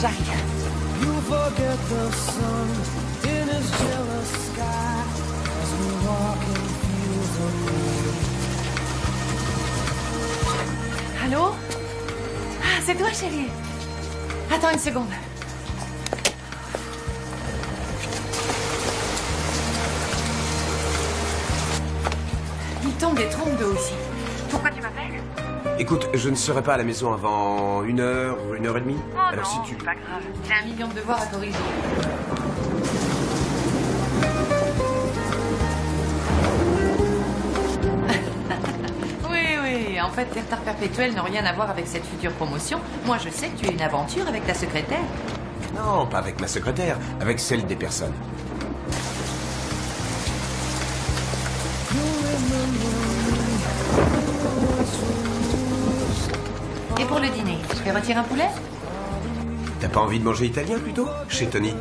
J'arrive. Allô? Ah, c'est toi, chérie. Attends une seconde. Il tombe des trompes d'eau ici. Pourquoi tu m'appelles? Écoute, je ne serai pas à la maison avant 1h ou 1h30. Oh alors non, si tu... c'est pas grave. J'ai 1 million de devoirs à corriger. Oui, en fait, tes retards perpétuels n'ont rien à voir avec cette future promotion. Moi, je sais que tu as une aventure avec ta secrétaire. Non, pas avec ma secrétaire, avec celle des personnes. Et pour le dîner, je vais retirer un poulet? T'as pas envie de manger italien plutôt? Chez Tony.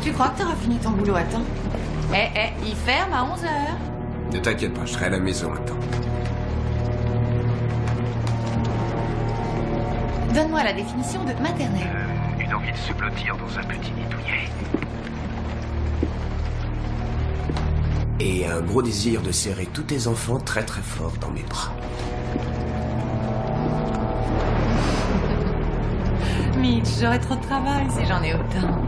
Tu crois que t'auras fini ton boulot à temps? Il ferme à 11h. Ne t'inquiète pas, je serai à la maison à temps. Donne-moi la définition de maternelle. Une envie de se blottir dans un petit nid douillet. Et un gros désir de serrer tous tes enfants très très fort dans mes bras. Mitch, j'aurais trop de travail si j'en ai autant.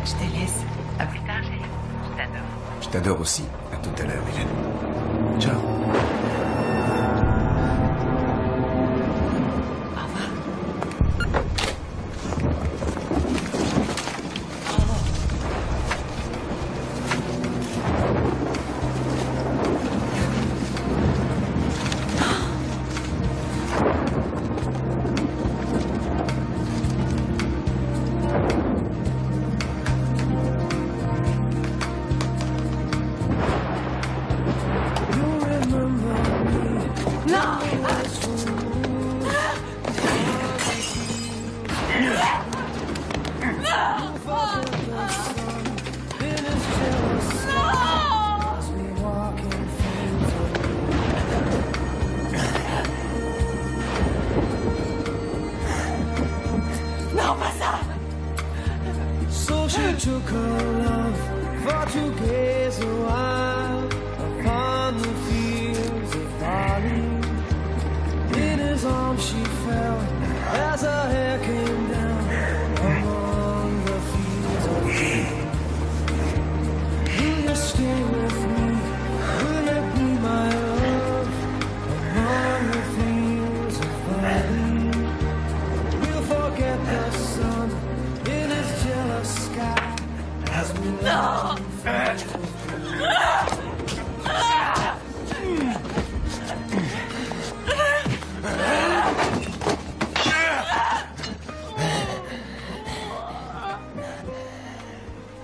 Je te laisse. À plus tard, chérie. Je t'adore. Je t'adore aussi. À tout à l'heure, Hélène. Ciao.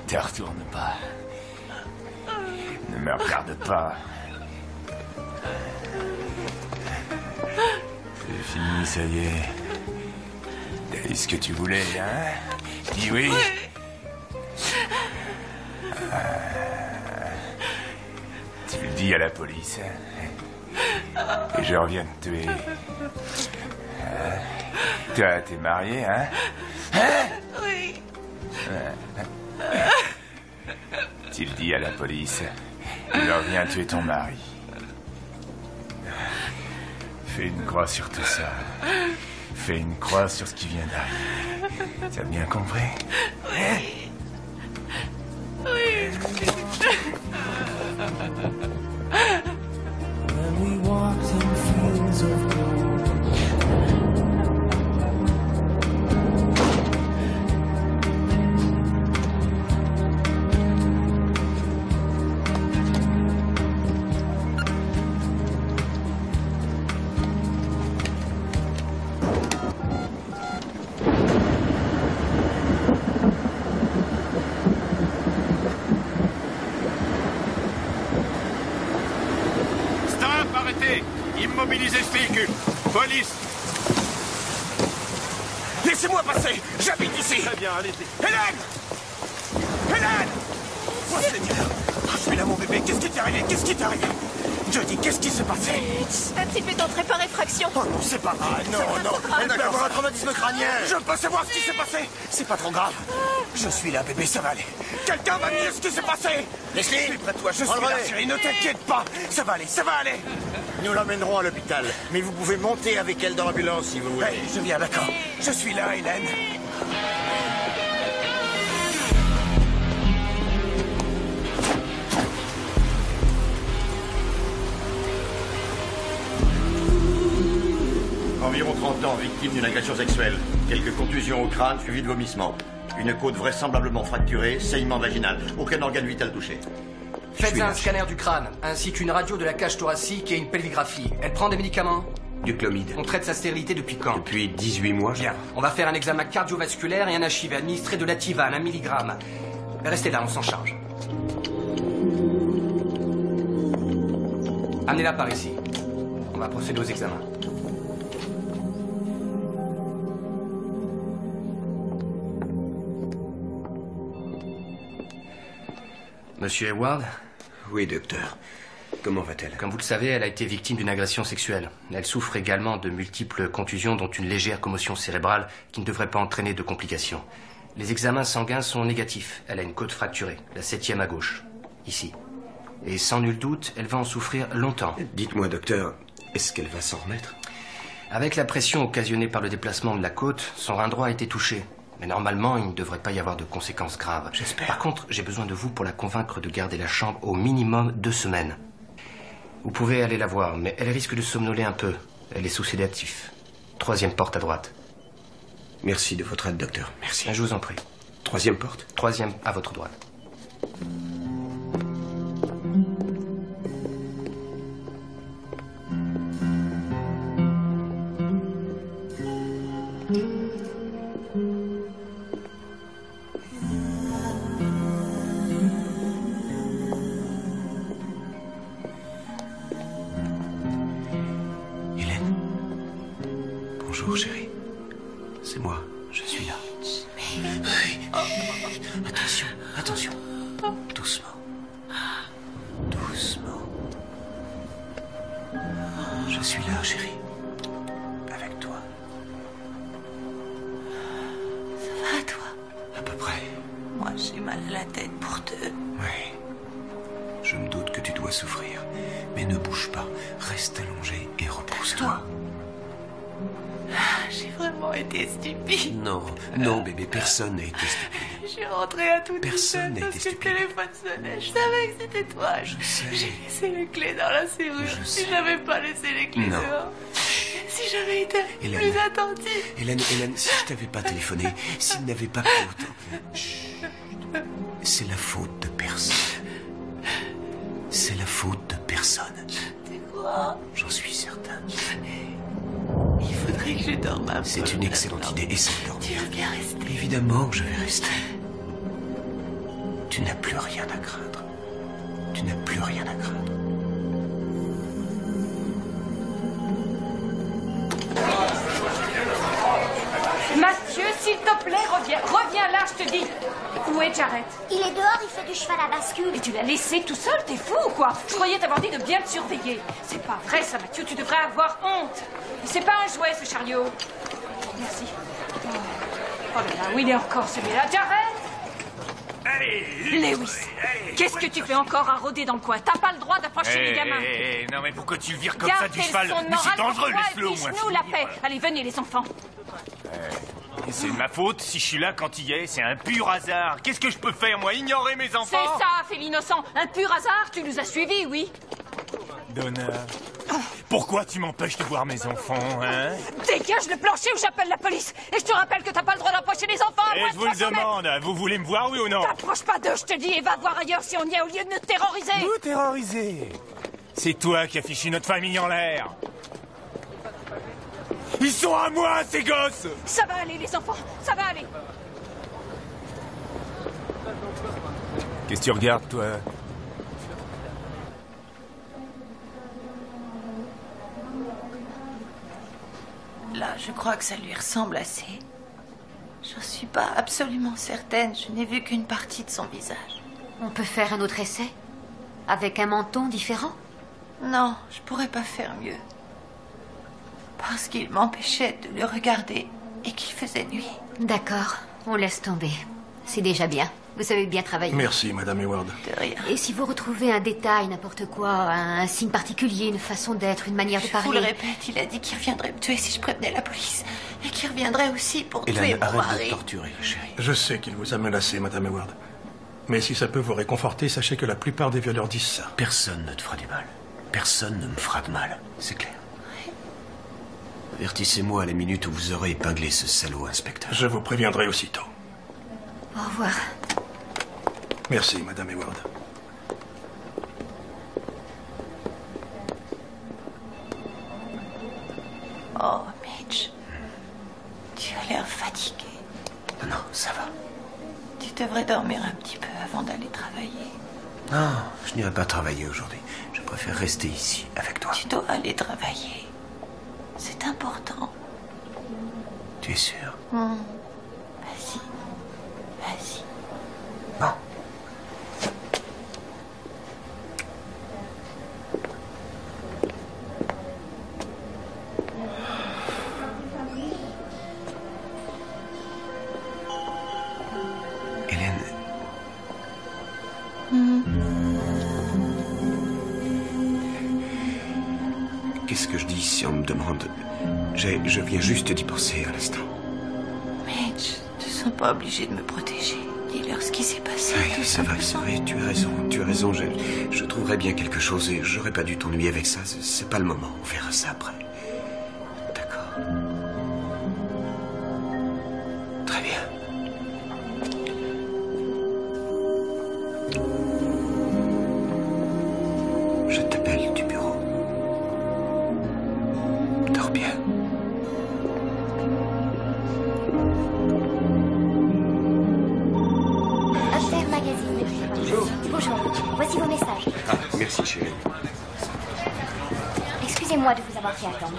Te retourne pas. Ne me regarde pas. C'est fini, ça y est. T'as eu ce que tu voulais, hein? Dis oui. Tu le dis à la police. Et je reviens te tuer. Toi, t'es marié, hein? Oui. Tu le dis à la police. Je reviens tuer ton mari. Fais une croix sur tout ça. Fais une croix sur ce qui vient d'arriver. T'as bien compris? Oui. Oui. When we walked in fields of gold. les explique. Police. Laissez-moi passer. J'habite ici. Très bien, allez. Hélène! Hélène! Oh Seigneur! Je suis là, mon bébé. Qu'est-ce qui t'est arrivé? Qu'est-ce qui t'est arrivé? Jody, qu'est-ce qui s'est passé? Un type est entré par effraction. Oh non, c'est pas vrai. Non, elle peut avoir un traumatisme crânien. Je peux savoir ce qui s'est passé. C'est pas trop grave. Je suis là, bébé, ça va aller. Quelqu'un va me dire ce qui s'est passé. Leslie, je suis près de toi, je suis là, chérie. Ne t'inquiète pas. Ça va aller, ça va aller. Nous l'emmènerons à l'hôpital. Mais vous pouvez monter avec elle dans l'ambulance si vous voulez. Hey, je viens, d'accord. Je suis là, Hélène. Environ 30 ans, victime d'une agression sexuelle. Quelques contusions au crâne suivies de vomissements. Une côte vraisemblablement fracturée, saignement vaginal. Aucun organe vital touché. Faites un scanner du crâne, ainsi qu'une radio de la cage thoracique et une pelvigraphie. Elle prend des médicaments? Du chlomide. On traite sa stérilité depuis quand? Depuis 18 mois. Bien. On va faire un examen cardiovasculaire et un HIV administré de l'Ativan, 1 milligramme. Restez là, on s'en charge. Amenez-la par ici. On va procéder aux examens. Monsieur Hayward? Oui, docteur. Comment va-t-elle? Comme vous le savez, elle a été victime d'une agression sexuelle. Elle souffre également de multiples contusions, dont une légère commotion cérébrale qui ne devrait pas entraîner de complications. Les examens sanguins sont négatifs. Elle a une côte fracturée, la 7e à gauche, ici. Et sans nul doute, elle va en souffrir longtemps. Dites-moi, docteur, est-ce qu'elle va s'en remettre? Avec la pression occasionnée par le déplacement de la côte, son rein droit a été touché. Mais normalement, il ne devrait pas y avoir de conséquences graves. J'espère. Par contre, j'ai besoin de vous pour la convaincre de garder la chambre au minimum 2 semaines. Vous pouvez aller la voir, mais elle risque de somnoler un peu. Elle est sous sédatif. 3e porte à droite. Merci de votre aide, docteur. Merci. Je vous en prie. 3e porte? 3e à votre droite. Bonjour, chérie. C'est moi, je suis là. Attention, attention. Doucement. Doucement. Je suis là, chérie. Avec toi. Ça va, toi? À peu près. Moi, j'ai mal à la tête pour deux. Oui. Je me doute que tu dois souffrir. Mais ne bouge pas. Reste allongé et repose-toi. J'ai vraiment été stupide. Non, non, bébé, personne n'a été stupide. Je suis rentrée à toute Personne n'a vitesse été parce que le téléphone sonnait. Je savais que c'était toi. Je sais. J'ai laissé les clés dans la serrure. Je Si sais. j'avais pas laissé les clés Non. dehors. Si j'avais été Hélène. plus attentive. Hélène, si je t'avais pas téléphoné, s'il n'avait pas pris autant... Chut. C'est la faute de personne. C'est la faute de personne. Tu crois? J'en suis certain. Il faudrait que je dorme un peu. C'est une excellente idée. Essaie de Tu dormir. veux bien rester? Évidemment que je vais rester. Tu n'as plus rien à craindre. Tu n'as plus rien à craindre. Mathieu, s'il te plaît, reviens. Reviens là, je te dis. Où est Jared? Il est dehors, il fait du cheval à bascule. Et tu l'as laissé tout seul? T'es fou ou quoi? Je croyais t'avoir dit de bien te surveiller. C'est pas vrai ça, Mathieu. Tu devrais avoir honte. C'est pas un jouet, ce chariot. Merci. Oh là là, où il est encore celui-là? Jared! Lewis, qu'est-ce que tu fais encore à rôder dans le coin? T'as pas le droit d'approcher les gamins. Non, mais pourquoi tu le vires comme ça du cheval? Mais c'est dangereux, laisse-le au moins. Nous la paix. Allez, venez les enfants. C'est de ma faute si je suis là quand il est. C'est un pur hasard. Qu'est-ce que je peux faire, moi? Ignorer mes enfants? C'est ça, fait l'innocent. Un pur hasard, tu nous as suivis, oui. Donna, pourquoi tu m'empêches de voir mes enfants, hein? Dégage le plancher ou j'appelle la police. Et je te rappelle que t'as pas le droit d'approcher les enfants. Et je vous le demande, vous voulez me voir, oui ou non? T'approches pas d'eux, je te dis, et va voir ailleurs si on y est au lieu de nous terroriser. Vous terroriser? C'est toi qui as fichu notre famille en l'air. Ils sont à moi, ces gosses! Ça va aller, les enfants, ça va aller. Qu'est-ce que tu regardes, toi? Je crois que ça lui ressemble assez. J'en suis pas absolument certaine. Je n'ai vu qu'une partie de son visage. On peut faire un autre essai? Avec un menton différent? Non, je pourrais pas faire mieux. Parce qu'il m'empêchait de le regarder et qu'il faisait nuit. D'accord, on laisse tomber. C'est déjà bien. Vous savez bien travailler. Merci, Madame Hayward. De rien. Et si vous retrouvez un détail, n'importe quoi, un signe particulier, une façon d'être, une manière de parler... Je vous le répète, il a dit qu'il reviendrait me tuer si je prévenais la police. Et qu'il reviendrait aussi pour tuer Hélène, mon arrête mari. de torturer, chérie. Je sais qu'il vous a menacé, Madame Hayward. Mais si ça peut vous réconforter, sachez que la plupart des violeurs disent ça. Personne ne te fera du mal. Personne ne me fera de mal, c'est clair. Avertissez-moi à la minute où vous aurez épinglé ce salaud, inspecteur. Je vous préviendrai aussitôt. Au revoir. Merci, Madame Hayward. Oh, Mitch. Tu as l'air fatigué. Non, ça va. Tu devrais dormir un petit peu avant d'aller travailler. Non, je n'irai pas travailler aujourd'hui. Je préfère rester ici, avec toi. Tu dois aller travailler. C'est important. Tu es sûr? Vas-y. Vas-y. Bon. Hélène. Qu'est-ce que je dis si on me demande... Je viens juste d'y penser à l'instant. Mitch, tu ne sens pas obligé de me protéger. Dis-leur ce qui s'est passé. Oui, c'est vrai, tu as raison, je trouverai bien quelque chose et j'aurais pas dû t'ennuyer avec ça, c'est pas le moment, on verra ça après. D'accord. Très bien. Je t'appelle du bureau. Dors bien. Affaires Magazine. Bonjour, voici vos messages. Ah, merci chérie. Excusez-moi de vous avoir fait attendre.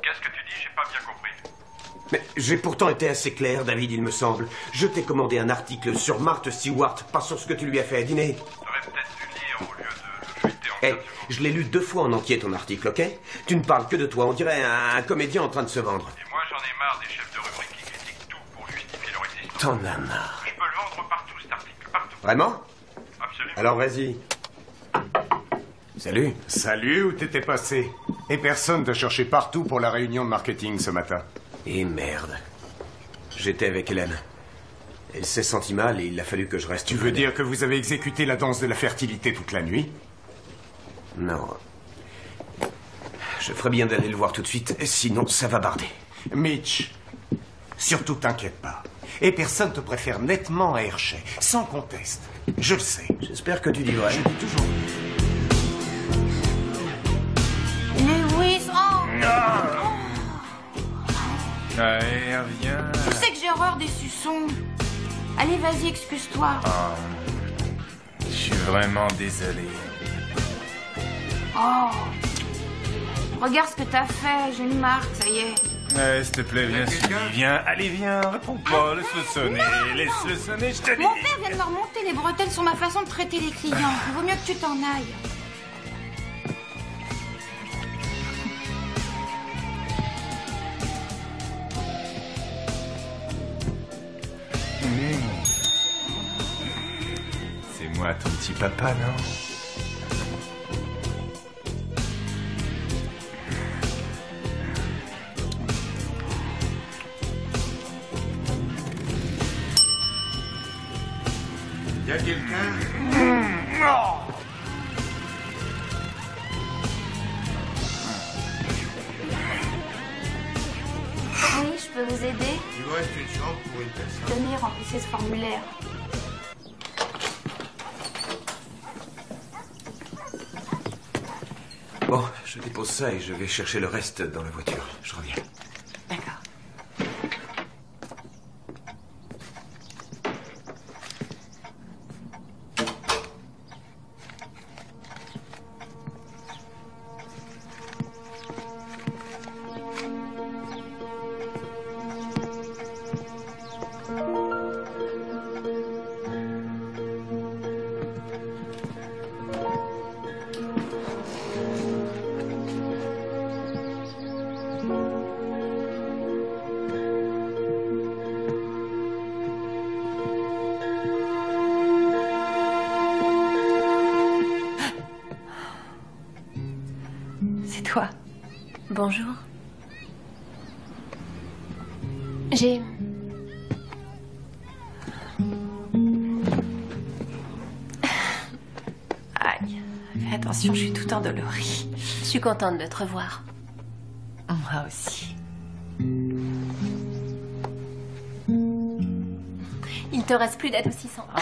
Qu'est-ce que tu dis? J'ai pas bien compris. Mais j'ai pourtant été assez clair, David, il me semble. Je t'ai commandé un article sur Martha Stewart, pas sur ce que tu lui as fait à dîner. T'aurais peut-être dû lire au lieu de le jeter en Hé, tête. je l'ai lu 2 fois en entier, ton article, ok? Tu ne parles que de toi, on dirait un comédien en train de se vendre. Et moi, j'en ai marre des chefs de rubrique qui critiquent tout pour justifier leur existence. T'en as marre. Je peux le vendre partout, cet article, partout. Vraiment? Absolument. Alors vas-y. Salut. Salut, où t'étais passé? Et personne t'a cherché partout pour la réunion de marketing ce matin. Et merde. J'étais avec Hélène. Elle s'est sentie mal et il a fallu que je reste. Tu veux dire que vous avez exécuté la danse de la fertilité toute la nuit? Non. Je ferais bien d'aller le voir tout de suite, sinon ça va barder. Mitch, surtout t'inquiète pas. Et personne te préfère nettement à Hershey, sans conteste. Je le sais. J'espère que tu dis vrai. Je dis toujours. Lewis, Allez, reviens. tu sais que j'ai horreur des suçons. Allez, vas-y, excuse-toi. Je suis vraiment désolé. Oh. Regarde ce que t'as fait, j'ai une marque, ça y est. Ouais, s'il te plaît, viens, viens. Allez, viens, réponds pas, laisse-le sonner, laisse-le sonner, je te dis. Mon père vient de me remonter les bretelles sur ma façon de traiter les clients. Il vaut mieux que tu t'en ailles. C'est moi, ton petit papa, non? Y a quelqu'un? Oui, je peux vous aider? Il vous reste une chambre pour une personne. Tenez, remplissez ce formulaire. Bon, je dépose ça et je vais chercher le reste dans la voiture. Je reviens. D'accord. Bonjour. J'ai... Aïe, fais attention, je suis tout endolorie. Je suis contente de te revoir. Moi aussi. Il te reste plus d'adoucissant. Oh,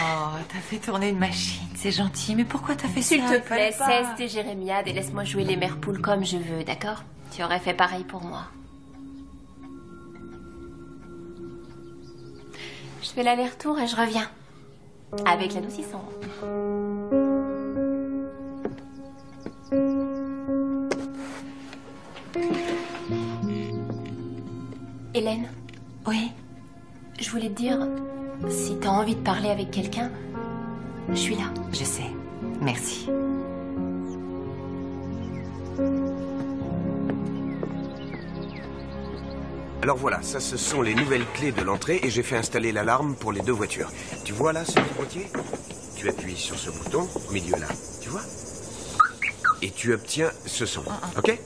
t'as fait tourner une machine, c'est gentil, mais pourquoi t'as fait ça? S'il te plaît, Il fallait pas. cesse tes jérémiades et laisse-moi jouer les mères poules comme je veux, d'accord? Tu aurais fait pareil pour moi. Je fais l'aller-retour et je reviens. Avec l'adoucissant. Hélène? Oui? Je voulais te dire, si t'as envie de parler avec quelqu'un, je suis là. Je sais. Merci. Alors voilà, ça ce sont les nouvelles clés de l'entrée et j'ai fait installer l'alarme pour les 2 voitures. Tu vois là ce petit boîtier? Tu appuies sur ce bouton au milieu là, tu vois? Et tu obtiens ce son, ok?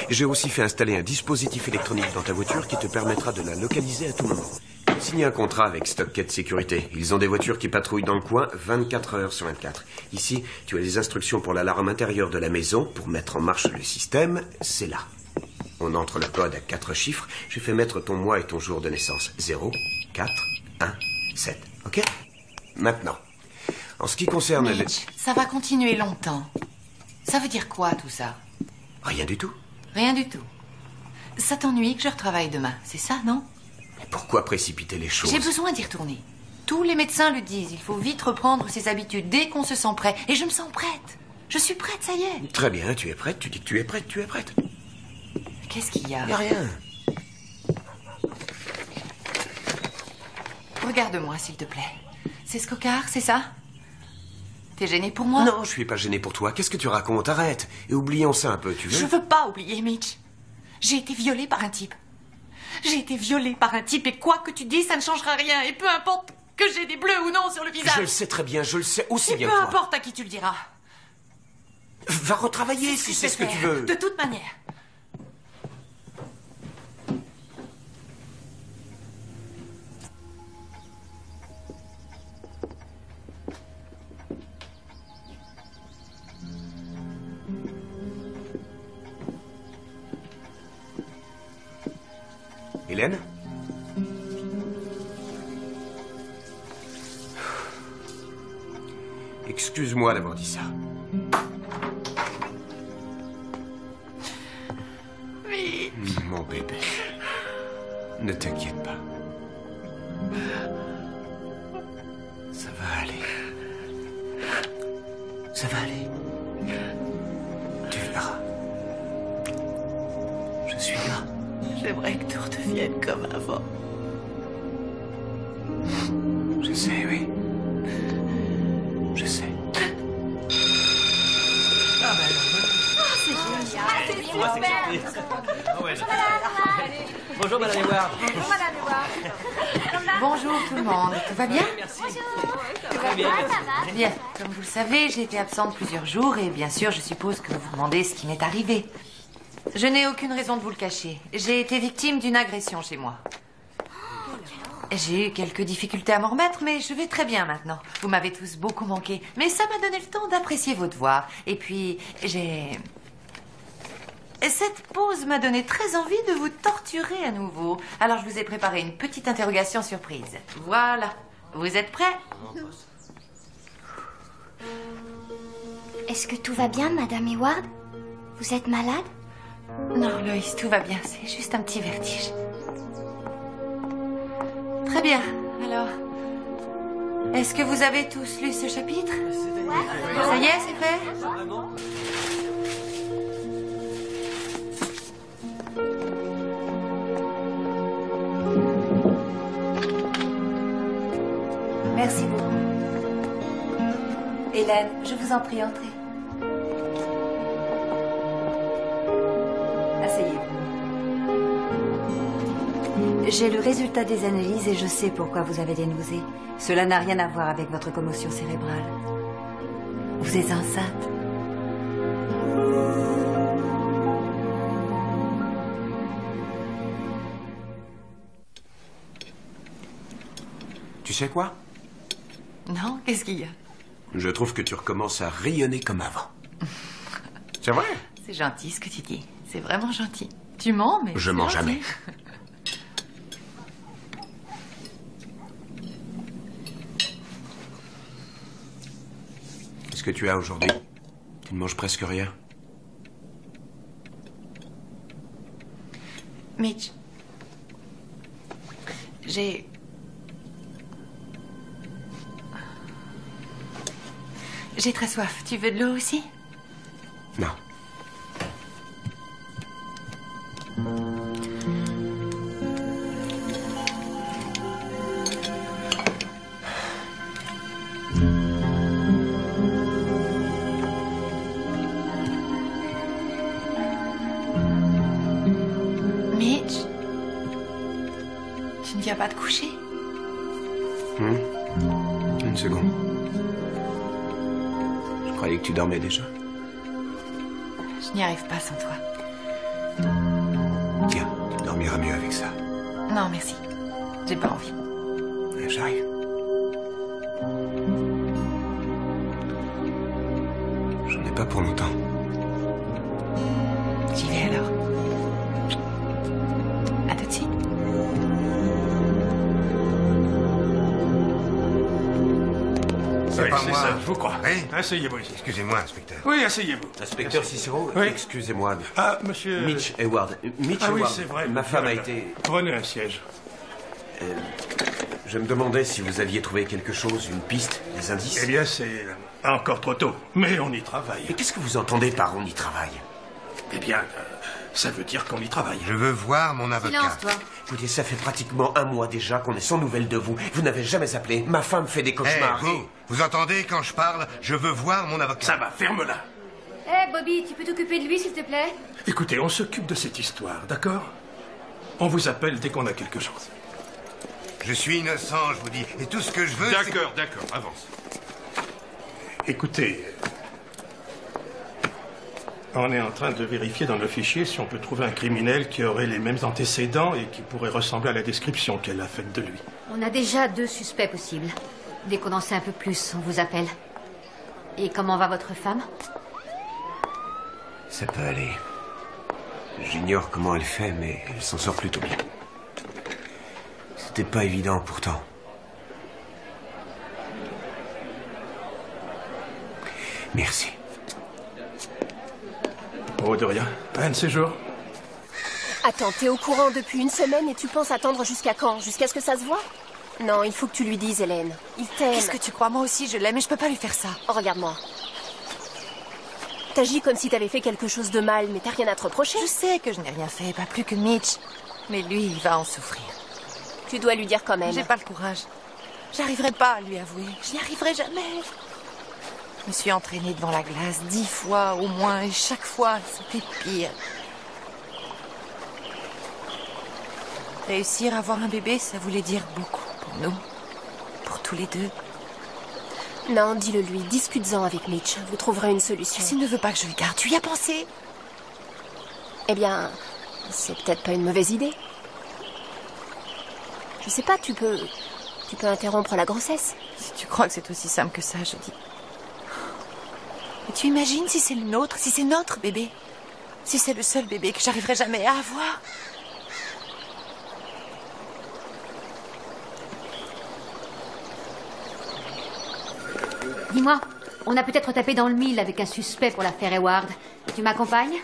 J'ai aussi fait installer un dispositif électronique dans ta voiture qui te permettra de la localiser à tout moment. Signé un contrat avec Stockhead Sécurité. Ils ont des voitures qui patrouillent dans le coin 24 heures sur 24. Ici, tu as des instructions pour l'alarme intérieure de la maison. Pour mettre en marche le système, c'est là. On entre le code à 4 chiffres. J'ai fait mettre ton mois et ton jour de naissance. 0, 4, 1, 7. Ok? Maintenant, en ce qui concerne... Mitch, ça va continuer longtemps. Ça veut dire quoi, tout ça? Rien du tout. Rien du tout. Ça t'ennuie que je retravaille demain, c'est ça, non? Pourquoi précipiter les choses? J'ai besoin d'y retourner. Tous les médecins le disent. Il faut vite reprendre ses habitudes dès qu'on se sent prêt. Et je me sens prête. Je suis prête, ça y est. Très bien, tu es prête. Tu dis que tu es prête, tu es prête. Qu'est-ce qu'il y a? Il n'y a rien. Regarde-moi, s'il te plaît. C'est Scocard, c'est ça? T'es gêné pour moi? Non, je suis pas gêné pour toi. Qu'est-ce que tu racontes? Arrête. Et oublions ça un peu, tu veux? Je veux pas oublier, Mitch. J'ai été violée par un type. J'ai été violée par un type et quoi que tu dis, ça ne changera rien. Et peu importe que j'ai des bleus ou non sur le visage. Je le sais très bien, je le sais aussi bien que que toi. toi. Peu importe à qui tu le diras. Va retravailler si c'est ce que tu veux. De toute manière. Hélène? Excuse-moi d'avoir dit ça. Oui. Mon bébé. Ne t'inquiète pas. Ça va aller. Ça va aller. Tu verras. Je suis là. J'aimerais que tout redevienne comme avant. Je sais, oui. Je sais. Ah ben c'est génial. Bonjour Madame Edward. Bonjour Madame Edward. Bonjour tout le monde. Tout va bien? Merci. Très bien. Bien. Comme vous le savez, j'ai été absente plusieurs jours et bien sûr, je suppose que vous vous demandez ce qui m'est arrivé. Je n'ai aucune raison de vous le cacher. J'ai été victime d'une agression chez moi. J'ai eu quelques difficultés à m'en remettre, mais je vais très bien maintenant. Vous m'avez tous beaucoup manqué, mais ça m'a donné le temps d'apprécier vos devoirs. Et puis, cette pause m'a donné très envie de vous torturer à nouveau. Alors, je vous ai préparé une petite interrogation surprise. Voilà. Vous êtes prêts? Est-ce que tout va bien, Madame Hayward? Vous êtes malade? Non, Loïs, tout va bien. C'est juste un petit vertige. Très bien. Alors, est-ce que vous avez tous lu ce chapitre? Ça y est, c'est fait? Merci beaucoup. Hélène, je vous en prie, entrez. Asseyez-vous. J'ai le résultat des analyses et je sais pourquoi vous avez des nausées. Cela n'a rien à voir avec votre commotion cérébrale. Vous êtes enceinte. Tu sais quoi? Non, qu'est-ce qu'il y a? Je trouve que tu recommences à rayonner comme avant. C'est vrai? C'est gentil ce que tu dis. C'est vraiment gentil. Tu mens, mais... Je mens jamais. Qu'est-ce que tu as aujourd'hui? Tu ne manges presque rien. Mitch, j'ai très soif. Tu veux de l'eau aussi? Non. Mitch, tu ne viens pas te coucher? Une seconde. Je croyais que tu dormais déjà. Je n'y arrive pas sans toi. Tiens, tu dormiras mieux avec ça. Non, merci. J'ai pas envie. J'arrive. J'en ai pas pour longtemps. J'y vais alors. À tout de suite. C'est pas moi. ça. Je vous crois. Oui. Asseyez-vous ici. Excusez-moi, inspecteur. Oui, asseyez-vous. Inspecteur Cicero, Oui. excusez-moi. Ah, monsieur... Mitch Hayward. Mitch Ah oui, Hayward. c'est vrai. Ma femme a été... Prenez un siège. Je me demandais si vous aviez trouvé quelque chose, une piste, des indices. Eh bien, c'est encore trop tôt. Mais on y travaille. Et qu'est-ce que vous entendez par on y travaille? Eh bien, ça veut dire qu'on y travaille. Je veux voir mon avocat. Silence, toi. Écoutez, ça fait pratiquement un mois déjà qu'on est sans nouvelles de vous. Vous n'avez jamais appelé. Ma femme fait des cauchemars. Vous entendez quand je parle? Je veux voir mon avocat. Ça va, ferme-la. Hé, Bobby, tu peux t'occuper de lui, s'il te plaît? Écoutez, on s'occupe de cette histoire, d'accord? On vous appelle dès qu'on a quelque chose. Je suis innocent, je vous dis. Et tout ce que je veux, c'est... D'accord, avance. Écoutez, on est en train de vérifier dans le fichier si on peut trouver un criminel qui aurait les mêmes antécédents et qui pourrait ressembler à la description qu'elle a faite de lui. On a déjà 2 suspects possibles. Dès qu'on en sait un peu plus, on vous appelle. Et comment va votre femme? Ça peut aller. J'ignore comment elle fait, mais elle s'en sort plutôt bien. C'était pas évident pourtant. Merci. Oh, de rien. Un de ces jours. Attends, t'es au courant depuis une semaine et tu penses attendre jusqu'à quand? Jusqu'à ce que ça se voie? Non, il faut que tu lui dises, Hélène. Il t'aime. Qu'est-ce que tu crois? Moi aussi, je l'aime et je peux pas lui faire ça. Oh, regarde-moi. T'agis comme si t'avais fait quelque chose de mal, mais t'as rien à te reprocher. Je sais que je n'ai rien fait, pas plus que Mitch. Mais lui, il va en souffrir. Tu dois lui dire quand même. J'ai pas le courage. J'arriverai pas à lui avouer. Je n'y arriverai jamais. Je me suis entraînée devant la glace 10 fois au moins, et chaque fois, c'était pire. Réussir à avoir un bébé, ça voulait dire beaucoup pour nous. Pour tous les deux. Non, dis-le lui. Discute-en avec Mitch. Vous trouverez une solution. S'il ne veut pas que je le garde, tu y as pensé? Eh bien, c'est peut-être pas une mauvaise idée. Je sais pas, tu peux interrompre la grossesse. Si tu crois que c'est aussi simple que ça, je dis. Mais tu imagines si c'est le nôtre, si c'est notre bébé? Si c'est le seul bébé que j'arriverai jamais à avoir? Dis-moi, on a peut-être tapé dans le mille avec un suspect pour l'affaire Hayward. Tu m'accompagnes?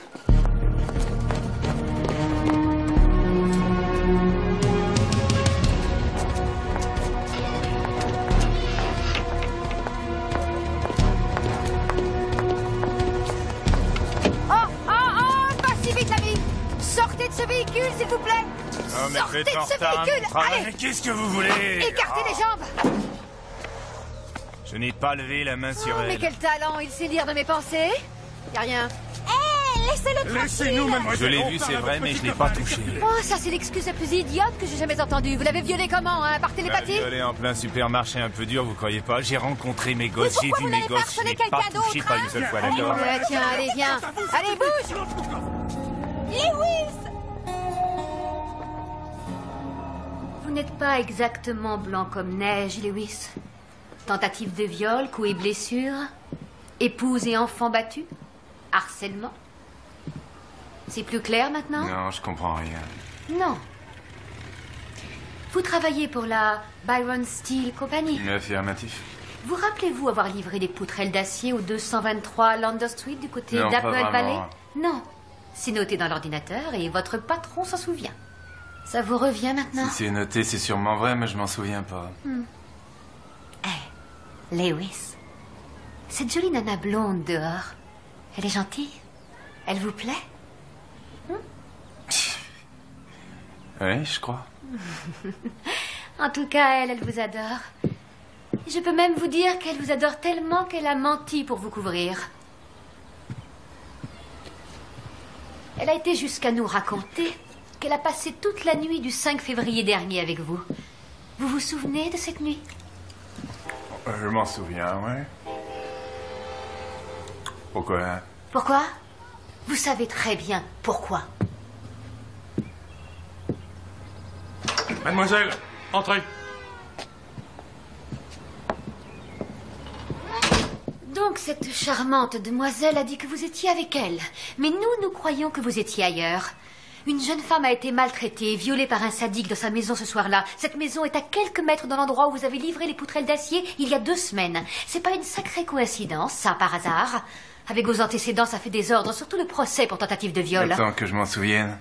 Pas si vite, l'ami! Sortez de ce véhicule, s'il vous plaît! Oh, mais Sortez de faites en ce retard à véhicule! mon travail. Allez! Mais qu'est-ce que vous voulez? Écartez les jambes! Je n'ai pas levé la main sur Mais elle. quel talent! Il sait lire de mes pensées! Y a rien. Hé! Laissez-le tranquille! Laissez-nous, mademoiselle. Je l'ai vu, c'est vrai, mais je l'ai pas touché. Oh, ça, c'est l'excuse la plus idiote que j'ai jamais entendue. Vous l'avez violée comment, hein? Par télépathie? Violé en plein supermarché un peu dur, vous croyez pas? J'ai rencontré mes gosses, j'ai pourquoi vu vous mes n'avez pas gosses, je harcelé l'ai pas quelqu'un touché d'autre, pas une seule fois, d'accord? Ouais, tiens, allez, viens! Allez, bouge! Lewis! Vous n'êtes pas exactement blanc comme neige, Lewis. Tentative de viol, coups et blessures, épouse et enfant battus, harcèlement. C'est plus clair maintenant? Non, je comprends rien. Non. Vous travaillez pour la Byron Steel Company. Affirmatif. Vous rappelez-vous avoir livré des poutrelles d'acier au 223 Lander Street du côté Non, d'Apple pas Valley? vraiment. Non. C'est noté dans l'ordinateur et votre patron s'en souvient. Ça vous revient maintenant? Si c'est noté, c'est sûrement vrai, mais je m'en souviens pas. Lewis, cette jolie nana blonde dehors, elle est gentille? Elle vous plaît? Oui, je crois. En tout cas, elle vous adore. Je peux même vous dire qu'elle vous adore tellement qu'elle a menti pour vous couvrir. Elle a été jusqu'à nous raconter qu'elle a passé toute la nuit du 5 février dernier avec vous. Vous vous souvenez de cette nuit? Je m'en souviens, ouais. Pourquoi? Pourquoi? Vous savez très bien pourquoi. Mademoiselle, entrez. Donc cette charmante demoiselle a dit que vous étiez avec elle. Mais nous croyons que vous étiez ailleurs. Une jeune femme a été maltraitée, violée par un sadique dans sa maison ce soir-là. Cette maison est à quelques mètres de l'endroit où vous avez livré les poutrelles d'acier il y a 2 semaines. C'est pas une sacrée coïncidence, ça, par hasard? Avec vos antécédents, ça fait désordre, surtout le procès pour tentative de viol. Attends que je m'en souvienne.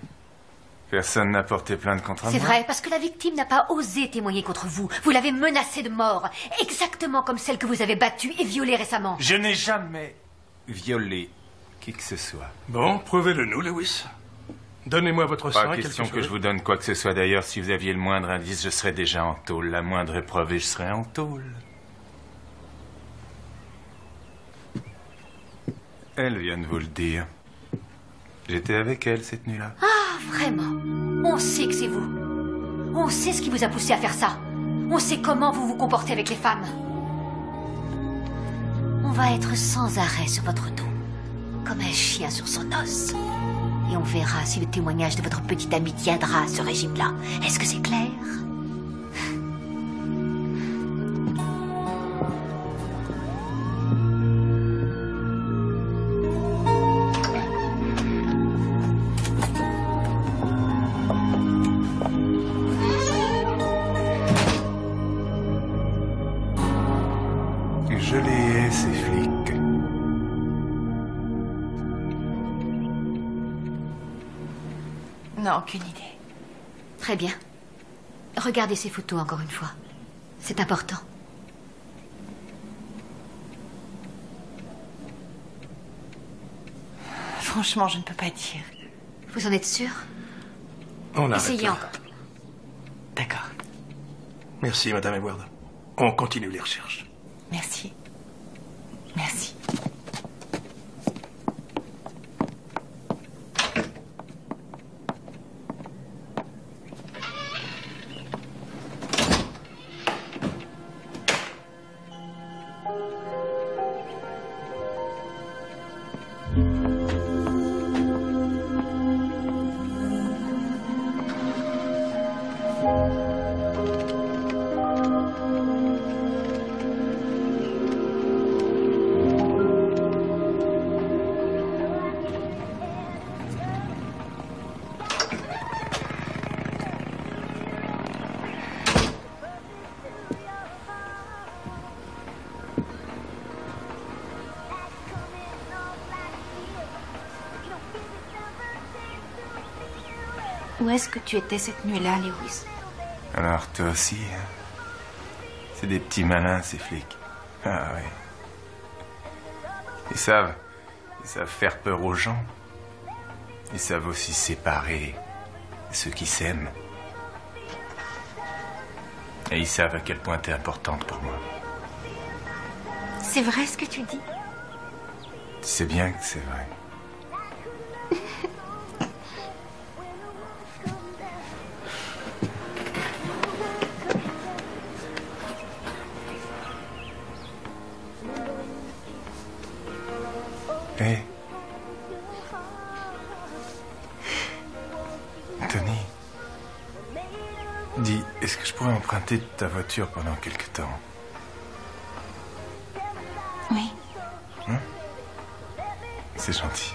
Personne n'a porté plainte contre moi. C'est vrai, parce que la victime n'a pas osé témoigner contre vous. Vous l'avez menacée de mort, exactement comme celle que vous avez battue et violée récemment. Je n'ai jamais violé qui que ce soit. Bon, prouvez-le nous, Lewis. Donnez-moi votre sang. Pas question que je vous donne quoi que ce soit. D'ailleurs, si vous aviez le moindre indice, je serais déjà en tôle. La moindre épreuve et je serais en tôle. Elle vient de vous le dire. J'étais avec elle cette nuit-là. Ah, vraiment? On sait que c'est vous. On sait ce qui vous a poussé à faire ça. On sait comment vous vous comportez avec les femmes. On va être sans arrêt sur votre dos, comme un chien sur son os. Et on verra si le témoignage de votre petite amie tiendra à ce régime-là. Est-ce que c'est clair? Je les hais, ces flics. Non, aucune idée. Très bien. Regardez ces photos encore une fois. C'est important. Franchement, je ne peux pas dire. Vous en êtes sûr? On arrête Essayez là. encore. D'accord. Merci, Madame Edward. On continue les recherches. Merci. Merci. Où est-ce que tu étais cette nuit-là, Lewis? Alors, toi aussi, hein? C'est des petits malins, ces flics. Ah oui. Ils savent faire peur aux gens. Ils savent aussi séparer ceux qui s'aiment. Et ils savent à quel point t'es importante pour moi. C'est vrai ce que tu dis? Tu sais bien que c'est vrai. Hé. Tony. Dis, est-ce que je emprunter ta voiture pendant quelque temps? Oui. C'est gentil.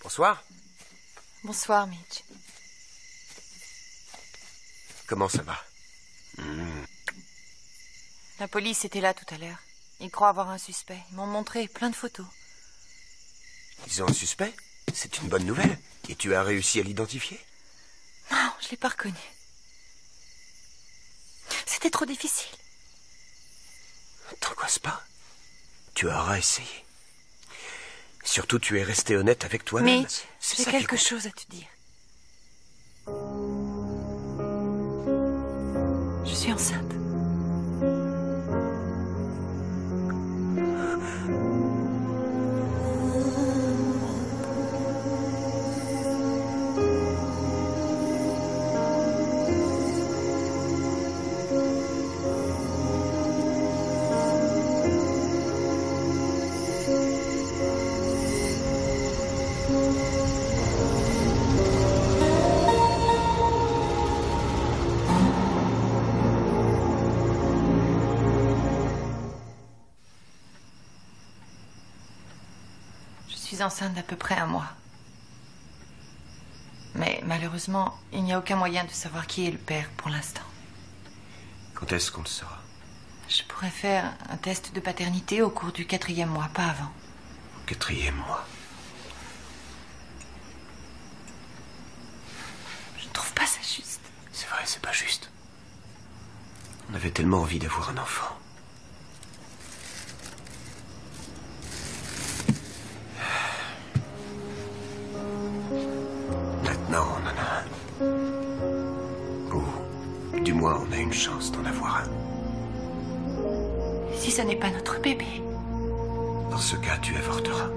Bonsoir. Bonsoir, Mitch. Comment ça va? La police était là tout à l'heure. Ils croient avoir un suspect. Ils m'ont montré plein de photos. Ils ont un suspect? C'est une bonne nouvelle. Et tu as réussi à l'identifier? Non, je l'ai pas reconnu. C'était trop difficile. T'angoisses pas. Tu auras essayé. Surtout, tu es resté honnête avec toi-même. Mitch, j'ai quelque chose à te dire. Je suis enceinte. Je suis enceinte d'à peu près 1 mois. Mais malheureusement, il n'y a aucun moyen de savoir qui est le père pour l'instant. Quand est-ce qu'on le saura? Je pourrais faire un test de paternité au cours du 4e mois, pas avant. 4e mois. Je ne trouve pas ça juste. C'est vrai, c'est pas juste. On avait tellement envie d'avoir un enfant. Maintenant, on en a un. Ou, du moins, on a une chance d'en avoir un. Si ce n'est pas notre bébé? Dans ce cas, tu avorteras.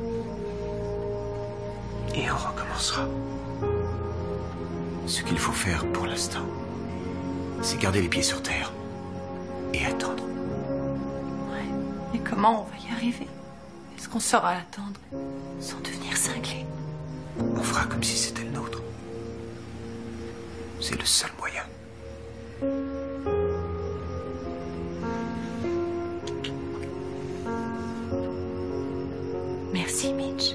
Et on recommencera. Ce qu'il faut faire pour l'instant, c'est garder les pieds sur terre et attendre. Ouais. Et comment on va y arriver? Est-ce qu'on saura l'attendre sans devenir cinglé? On fera comme si c'était le nôtre. C'est le seul moyen. Merci, Mitch.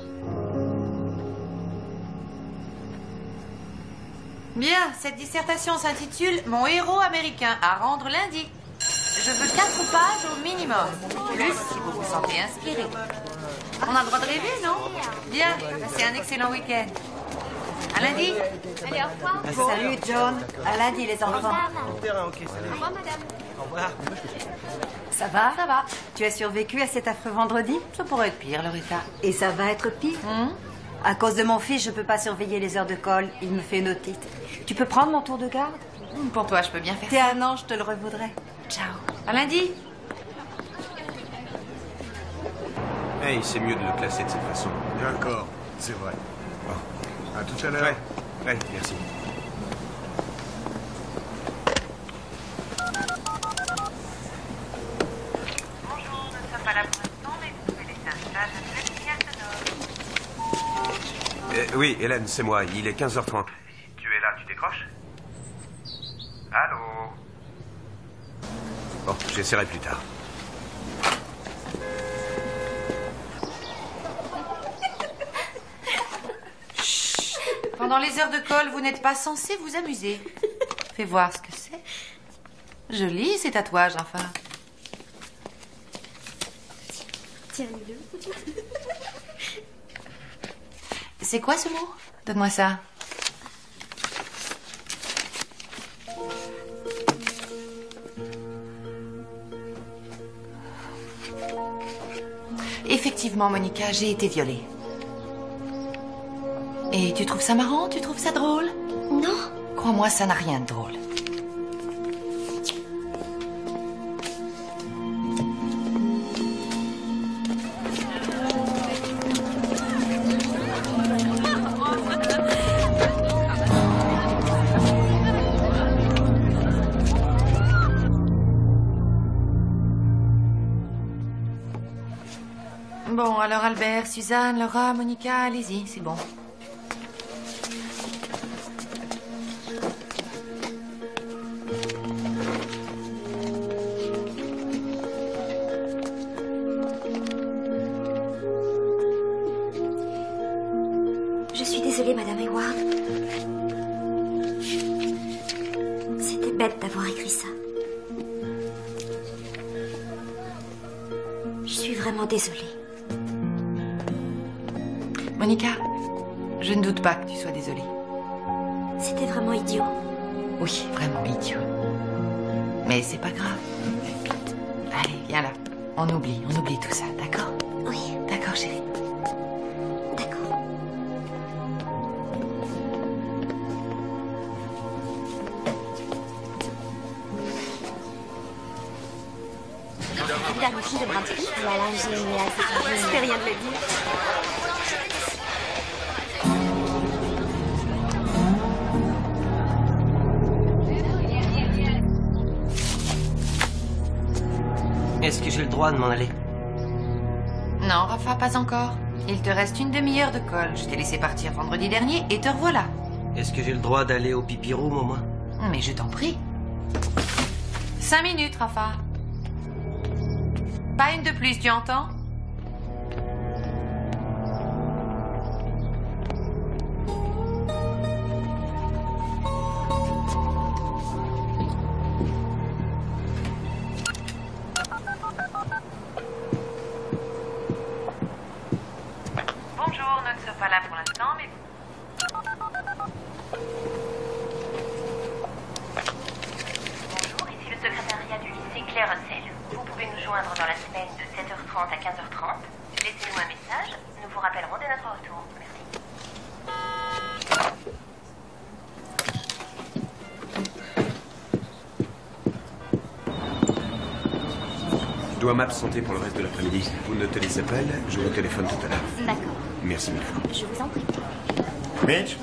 Bien, cette dissertation s'intitule « Mon héros américain à rendre lundi ». Je veux 4 pages au minimum. Plus si vous vous sentez inspiré. On a le droit de rêver, non? Bien, passez un excellent week-end. À lundi. Allez, au revoir. Salut, John. À lundi, les enfants. Au revoir, madame. Au revoir. Ça va? Ça va. Tu as survécu à cet affreux vendredi? Ça pourrait être pire, Loretta. Et ça va être pire? À cause de mon fils, je peux pas surveiller les heures de colle. Il me fait une otite. Tu peux prendre mon tour de garde? Pour toi, je peux bien faire T'es ça. un ange, je te le revaudrai. Ciao. À lundi. Hey, c'est mieux de le classer de cette façon. D'accord, c'est vrai. Bon, à tout à l'heure. Ouais, merci. Bonjour, nous ne sommes pas là pour l'instant, mais vous pouvez laisser un message après le signal sonore. Oui, Hélène, c'est moi. Il est 15h30. Tu es là, tu décroches? Allô? Bon, j'essaierai plus tard. Chut. Pendant les heures de colle, vous n'êtes pas censé vous amuser. Fais voir ce que c'est. Joli, ces tatouages, enfin. Tiens-le. C'est quoi ce mot? Donne-moi ça. Effectivement, Monica, j'ai été violée. Et tu trouves ça marrant? Tu trouves ça drôle? Non. Crois-moi, ça n'a rien de drôle. Bon, alors Albert, Suzanne, Laura, Monica, allez-y, c'est bon. Je suis désolée, Madame Hayward. C'était bête d'avoir écrit ça. Je suis vraiment désolée. Monica, je ne doute pas que tu sois désolée. C'était vraiment idiot. Oui, vraiment idiot. Mais c'est pas grave. Allez, viens là. On oublie tout ça, d'accord? Oui. D'accord, chérie. D'accord. Dernier film de Brad Pitt. Voilà, génial. C'était rien de le dire. Est-ce que j'ai le droit de m'en aller? Non, Rafa, pas encore. Il te reste une demi-heure de colle. Je t'ai laissé partir vendredi dernier et te revoilà. Est-ce que j'ai le droit d'aller au pipi room au moins? Mais je t'en prie. 5 minutes, Rafa. Pas une de plus, tu entends? Bonjour, nous ne sommes pas là pour l'instant, mais... Bonjour, ici le secrétariat du lycée Claire Russell. Vous pouvez nous joindre dans la semaine de 7h30 à 15h30. Laissez-nous un message, nous vous rappellerons dès notre retour. Merci. Je dois m'absenter pour le reste de l'après-midi. Vous notez les appels, je vous téléphone tout à l'heure. D'accord. Merci mille fois. Je vous en prie. Mitch?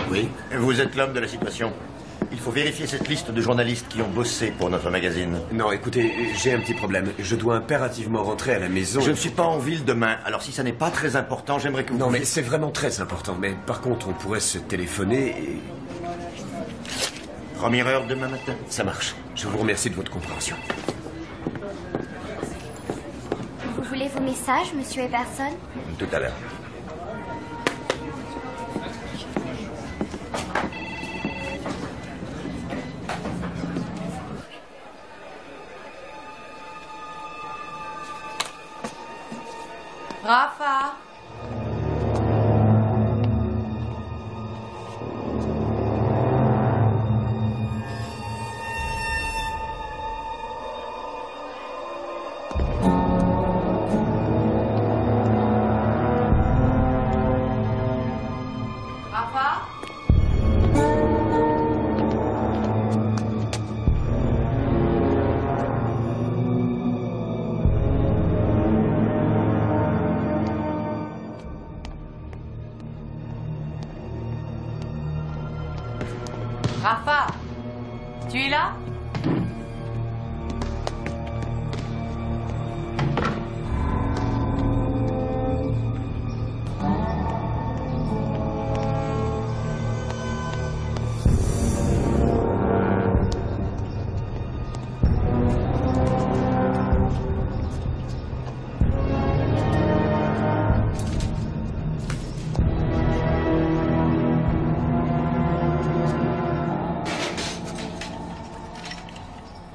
Oui? Vous êtes l'homme de la situation. Il faut vérifier cette liste de journalistes qui ont bossé pour notre magazine. Non, écoutez, j'ai un petit problème. Je dois impérativement rentrer à la maison. Je ne suis pas en ville demain, alors si ça n'est pas très important, j'aimerais que vous... Non, mais c'est vraiment très important. Mais par contre, on pourrait se téléphoner et... Première heure demain matin. Ça marche. Je vous remercie de votre compréhension. Vous voulez vos messages, Monsieur Everson? Tout à l'heure. Rafa. Rafa. Rafa, tu es là?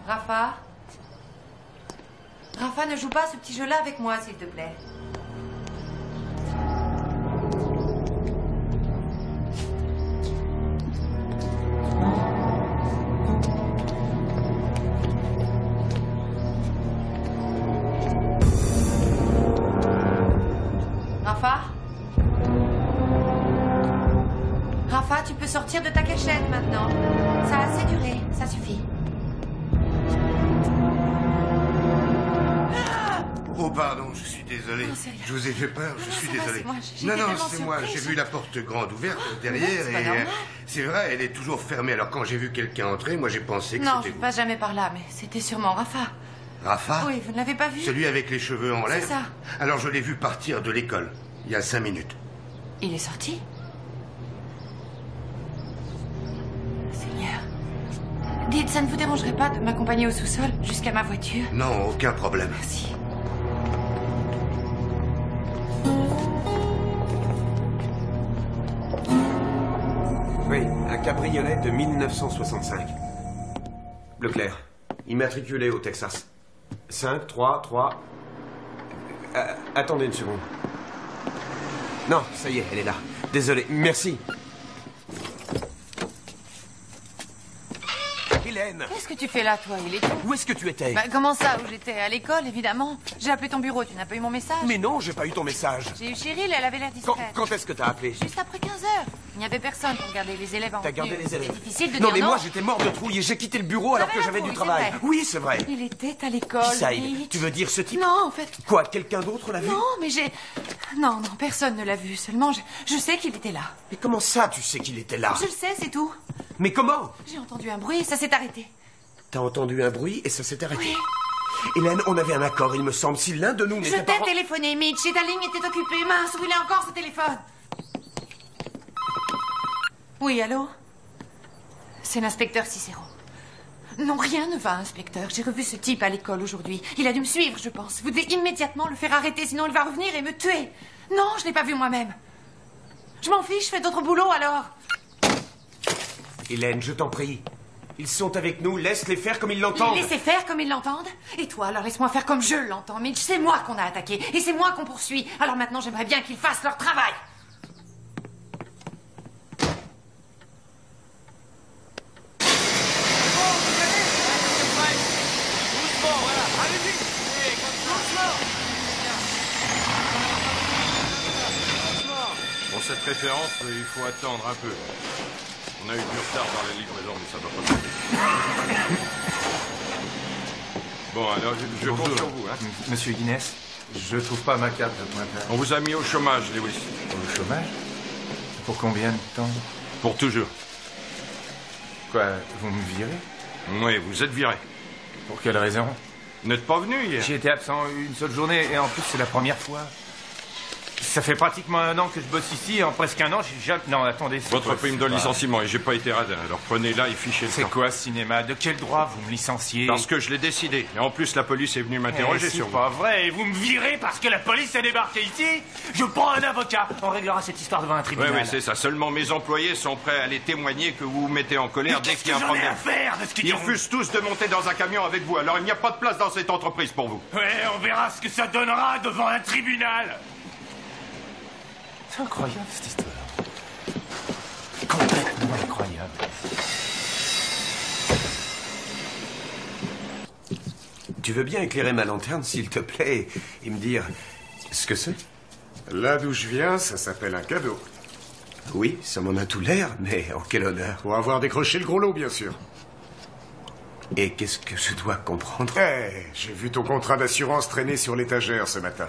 Rafa? Rafa, ne joue pas ce petit jeu-là avec moi, s'il te plaît. Rafa, tu peux sortir de ta cachette maintenant. Ça a assez duré, ça suffit. Oh, pardon, je suis désolé. Je vous ai fait peur, je suis désolé. Non, c'est moi. J'ai vu la porte grande ouverte derrière et c'est vrai, elle est toujours fermée. Alors quand j'ai vu quelqu'un entrer, moi j'ai pensé que non, c'était je vous. ne passe jamais par là, mais c'était sûrement Rafa. Rafa? Oui, vous ne l'avez pas vu? Celui avec les cheveux en l'air? C'est ça. Alors je l'ai vu partir de l'école, il y a 5 minutes. Il est sorti? Seigneur. Dites, ça ne vous dérangerait pas de m'accompagner au sous-sol jusqu'à ma voiture? Non, aucun problème. Merci. Oui, un cabriolet de 1965. Leclerc, immatriculé au Texas. 5, 3, 3... attendez une seconde. Non, ça y est, elle est là. Désolé, merci. Hélène! Qu'est-ce que tu fais là, toi? Il est tout. Où est-ce que tu étais? Bah, comment ça? Où j'étais? À l'école, évidemment. J'ai appelé ton bureau, tu n'as pas eu mon message? Mais non, j'ai pas eu ton message. J'ai eu Cheryl, elle avait l'air discrète. Quand est-ce que t'as appelé? Juste après 15 heures. Il n'y avait personne pour garder les élèves en T'as retenue. gardé les élèves? C'est difficile de non, dire mais non. moi, j'étais mort de trouille et j'ai quitté le bureau alors que j'avais du travail. C'est vrai. Oui, c'est vrai. Il était à l'école. Qui ça, Mitch. tu veux dire ce type? Non, en fait. Quoi, quelqu'un d'autre l'a vu? Non, mais j'ai... Non, personne ne l'a vu. Seulement, je sais qu'il était là. Mais comment ça, tu sais qu'il était là? Je le sais, c'est tout. Mais comment? J'ai entendu un bruit et ça s'est arrêté. T'as entendu un bruit et ça s'est arrêté? Oui. Hélène, on avait un accord, il me semble. Si l'un de nous n'était pas... Je t'ai téléphoné, Mitch, et ta ligne était occupée. Mince, où il est encore ce téléphone? Oui, allô? C'est l'inspecteur Cicero. Non, rien ne va, inspecteur. J'ai revu ce type à l'école aujourd'hui. Il a dû me suivre, je pense. Vous devez immédiatement le faire arrêter, sinon il va revenir et me tuer. Non, je l'ai pas vu moi-même. Je m'en fiche, je fais d'autres boulots alors. Hélène, je t'en prie. Ils sont avec nous, laisse-les faire comme ils l'entendent. Laissez faire comme ils l'entendent? Et toi, alors laisse-moi faire comme je l'entends, Mitch. C'est moi qu'on a attaqué, et c'est moi qu'on poursuit. Alors maintenant, j'aimerais bien qu'ils fassent leur travail. Pour cette référence, il faut attendre un peu. On a eu du retard dans la livraison, mais ça va pas tarder. Bon, alors, je compte sur vous, hein. Monsieur Guinness, je trouve pas ma carte de pointeur. On vous a mis au chômage, Lewis. Au chômage? Pour combien de temps? Pour toujours. Quoi, vous me virez? Oui, vous êtes viré. Pour quelle raison? Vous n'êtes pas venu hier. J'ai été absent une seule journée, et en plus, c'est la première fois. Ça fait pratiquement 1 an que je bosse ici, et en presque 1 an, j'ai jamais... Non, attendez... Votre prime de licenciement, et j'ai pas été radin, alors prenez-la et fichez le C'est camp. quoi, ce cinéma? De quel droit vous me licenciez? Parce que je l'ai décidé. Et en plus, la police est venue m'interroger sur vous. C'est pas vrai, et vous me virez parce que la police a débarqué ici? Je prends un avocat, on réglera cette histoire devant un tribunal. Oui, c'est ça. Seulement mes employés sont prêts à aller témoigner que vous vous mettez en colère dès qu'il y a un problème. À faire de ce qu'ils Ils refusent tous de monter dans un camion avec vous, alors il n'y a pas de place dans cette entreprise pour vous. Ouais, on verra ce que ça donnera devant un tribunal. C'est incroyable, cette histoire. Complètement incroyable. Tu veux bien éclairer ma lanterne, s'il te plaît, et me dire ce que c'est? Là d'où je viens, ça s'appelle un cadeau. Oui, ça m'en a tout l'air, mais en quel honneur. Pour avoir décroché le gros lot, bien sûr. Et qu'est-ce que je dois comprendre? J'ai vu ton contrat d'assurance traîner sur l'étagère ce matin.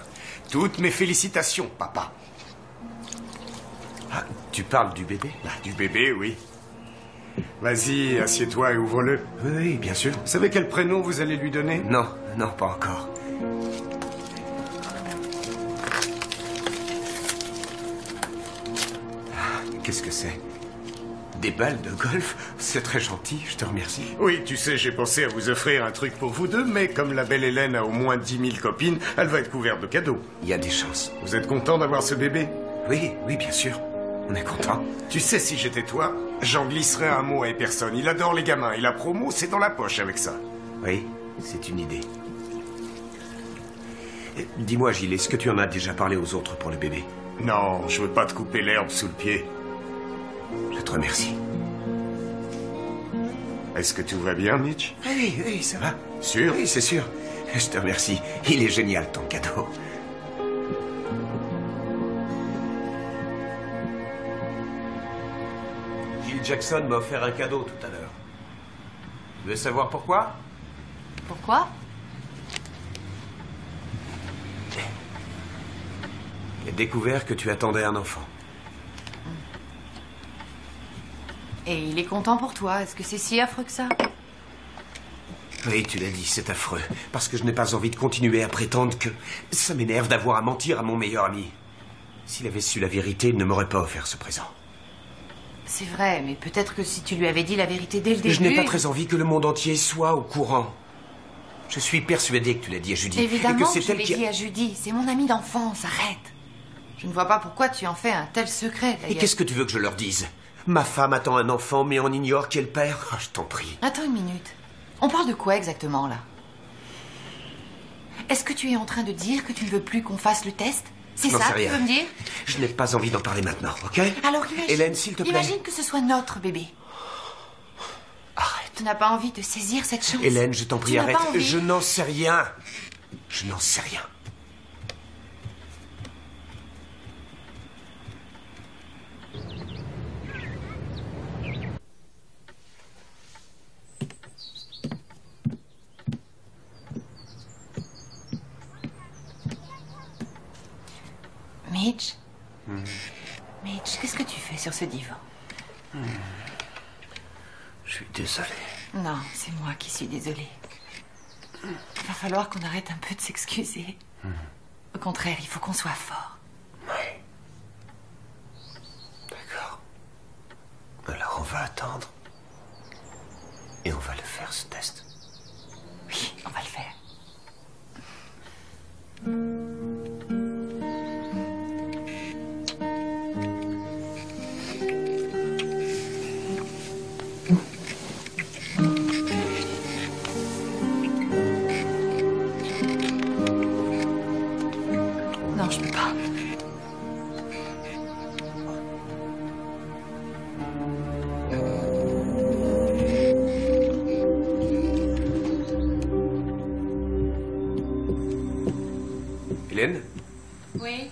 Toutes mes félicitations, papa. Ah, tu parles du bébé? Du bébé, oui. Vas-y, assieds-toi et ouvre-le. Oui, bien sûr. Vous savez quel prénom vous allez lui donner? Non, pas encore. Qu'est-ce que c'est? Des balles de golf? C'est très gentil, je te remercie. Oui, tu sais, j'ai pensé à vous offrir un truc pour vous deux, mais comme la belle Hélène a au moins 10 000 copines, elle va être couverte de cadeaux. Il y a des chances. Vous êtes content d'avoir ce bébé? Oui, bien sûr. On est content. Tu sais, si j'étais toi, j'en glisserais un mot à personne. Il adore les gamins et la promo, c'est dans la poche avec ça. Oui, c'est une idée. Dis-moi, Gilles, est-ce que tu en as déjà parlé aux autres pour le bébé? Non, je veux pas te couper l'herbe sous le pied. Je te remercie. Est-ce que tout va bien, Mitch? Oui, ça va. Sûr? Oui, c'est sûr. Je te remercie. Il est génial, ton cadeau. Jill Jackson m'a offert un cadeau tout à l'heure. Tu veux savoir pourquoi? Pourquoi? J'ai découvert que tu attendais un enfant. Et il est content pour toi. Est-ce que c'est si affreux que ça? Oui, tu l'as dit, c'est affreux. Parce que je n'ai pas envie de continuer à prétendre que... Ça m'énerve d'avoir à mentir à mon meilleur ami. S'il avait su la vérité, il ne m'aurait pas offert ce présent. C'est vrai, mais peut-être que si tu lui avais dit la vérité dès le début... Je n'ai pas très envie que le monde entier soit au courant. Je suis persuadé que tu l'as dit à Judy. Évidemment, et que c'est je elle l'ai qui... dit à Judy. C'est mon amie d'enfance, arrête. Je ne vois pas pourquoi tu en fais un tel secret, d'ailleurs. Et qu'est-ce que tu veux que je leur dise? Ma femme attend un enfant, mais on ignore qui est le père. Oh, je t'en prie. Attends une minute. On parle de quoi exactement, là? Est-ce que tu es en train de dire que tu ne veux plus qu'on fasse le test? C'est ça que tu veux me dire? Je n'ai pas envie d'en parler maintenant, ok? Alors imagine... Hélène, s'il te plaît. Imagine que ce soit notre bébé. Arrête. Tu n'as pas envie de saisir cette chance? Hélène, je t'en prie, arrête. Pas envie? Je n'en sais rien. Je n'en sais rien. Mitch? Mitch, qu'est-ce que tu fais sur ce divan? Je suis désolé. Non, c'est moi qui suis désolée. Il va falloir qu'on arrête un peu de s'excuser. Au contraire, il faut qu'on soit fort. Oui. D'accord. Alors on va attendre. Et on va le faire, ce test. Oui, on va le faire. Non, je peux pas. Hélène? Oui.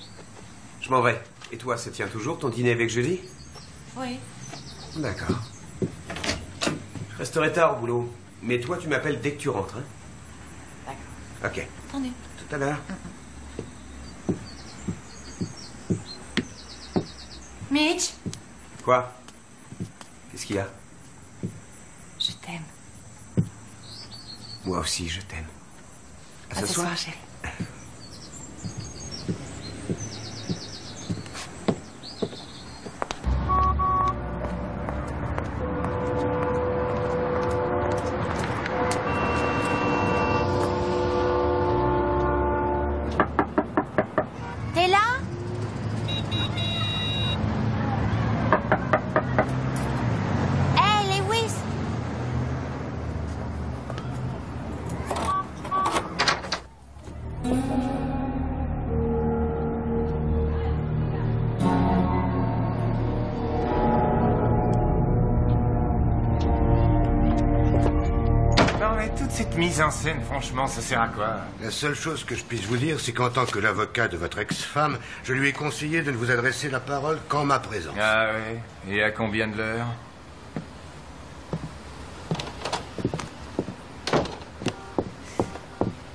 Je m'en vais. Et toi, ça tient toujours ton dîner avec Judy? Oui. D'accord. Je resterai tard au boulot. Mais toi, tu m'appelles dès que tu rentres, hein? D'accord. Ok. Attendez. Tout à l'heure. Mitch? Quoi? Qu'est-ce qu'il y a? Je t'aime. Moi aussi, je t'aime. À ce soir, chérie. T'es là? Hé, Lewis! Non, mais toute cette mise en scène, franchement, ça sert à quoi? La seule chose que je puisse vous dire, c'est qu'en tant que l'avocat de votre ex-femme, je lui ai conseillé de ne vous adresser la parole qu'en ma présence. Ah ouais? Et à combien de l'heure?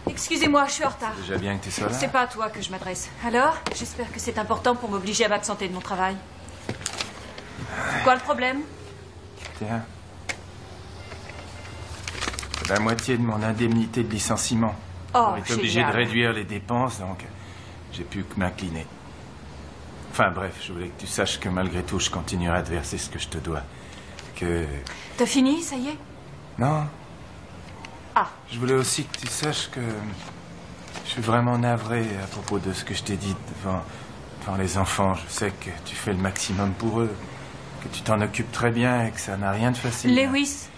Excusez-moi, je suis en retard. Déjà bien que tu sois là. C'est pas à toi que je m'adresse. Alors, j'espère que c'est important pour m'obliger à m'absenter de mon travail. C'est quoi le problème? Tiens. C'est la moitié de mon indemnité de licenciement. Oh, J'ai été obligé génial. de réduire les dépenses, donc j'ai pu que m'incliner. Enfin bref, je voulais que tu saches que malgré tout, je continuerai à te verser ce que je te dois. Que... T'as fini, ça y est? Non. Ah. Je voulais aussi que tu saches que je suis vraiment navré à propos de ce que je t'ai dit devant les enfants. Je sais que tu fais le maximum pour eux, que tu t'en occupes très bien et que ça n'a rien de facile. Lewis,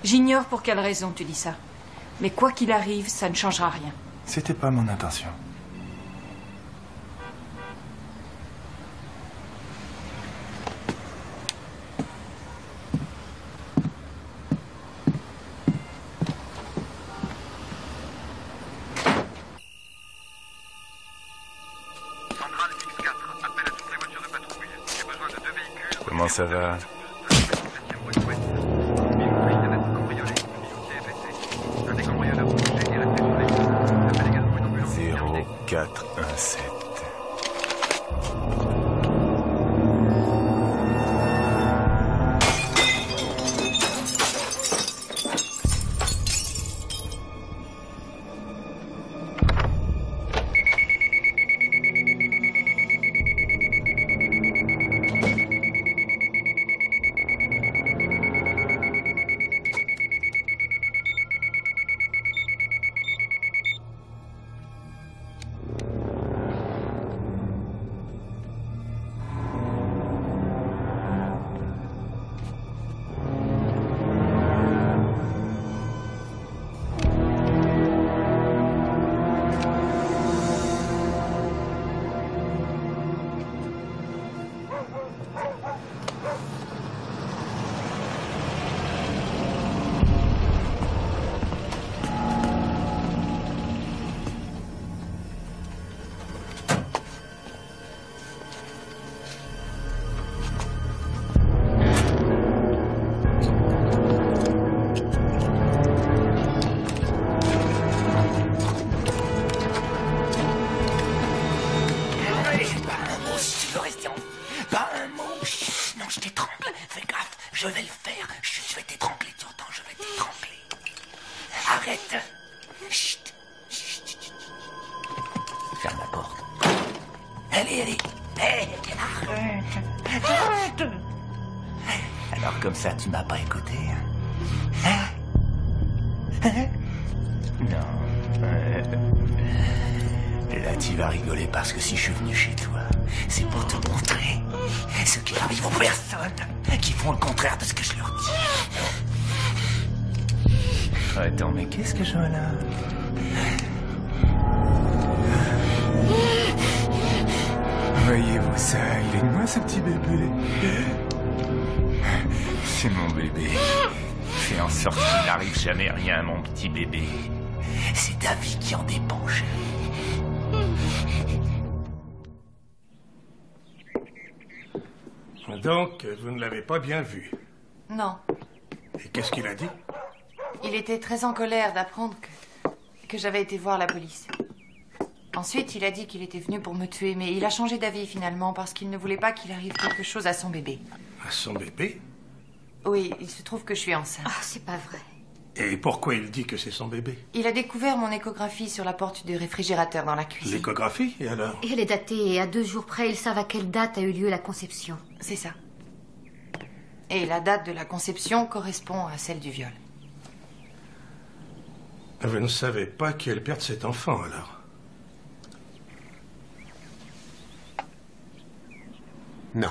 j'ignore pour quelle raison tu dis ça. Mais quoi qu'il arrive, ça ne changera rien. C'était pas mon intention. Comment ça va? 0417. Je vais le faire. Je vais t'étrangler, tu entends? Je vais t'étrangler. Arrête. Chut. Chut, chut, chut. Ferme la porte. Allez, allez. Hey, arrête. Alors comme ça, tu m'as pas écouté, hein? Non. Là, tu vas rigoler parce que si je suis venu chez toi, c'est pour te montrer ce qui arrive aux personnes qui font le contraire de ce que je leur dis. Attends, mais qu'est-ce que je vois là? Voyez-vous ça, il est de moi ce petit bébé. C'est mon bébé. Fais en sorte qu'il n'arrive jamais rien à mon petit bébé. C'est ta vie qui en dépend, chérie. Donc, vous ne l'avez pas bien vu. Non. Et qu'est-ce qu'il a dit? Il était très en colère d'apprendre que j'avais été voir la police. Ensuite, il a dit qu'il était venu pour me tuer, mais il a changé d'avis finalement parce qu'il ne voulait pas qu'il arrive quelque chose à son bébé. À son bébé? Oui, il se trouve que je suis enceinte. Ah, c'est pas vrai. Et pourquoi il dit que c'est son bébé? Il a découvert mon échographie sur la porte du réfrigérateur dans la cuisine. L'échographie? Et alors? Et elle est datée, et à 2 jours près, ils savent à quelle date a eu lieu la conception. C'est ça. Et la date de la conception correspond à celle du viol. Vous ne savez pas qui est le père de cet enfant, alors? Non.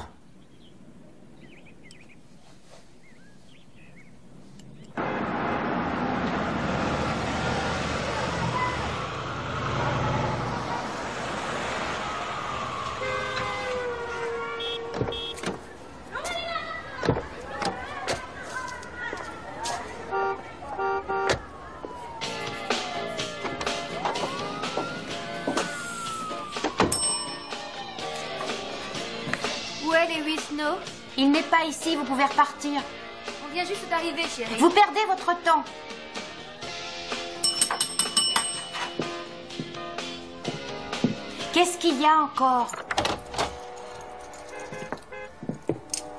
Où est Lewis Snow? Il n'est pas ici, vous pouvez repartir. On vient juste d'arriver, chérie. Vous perdez votre temps. Qu'est-ce qu'il y a encore?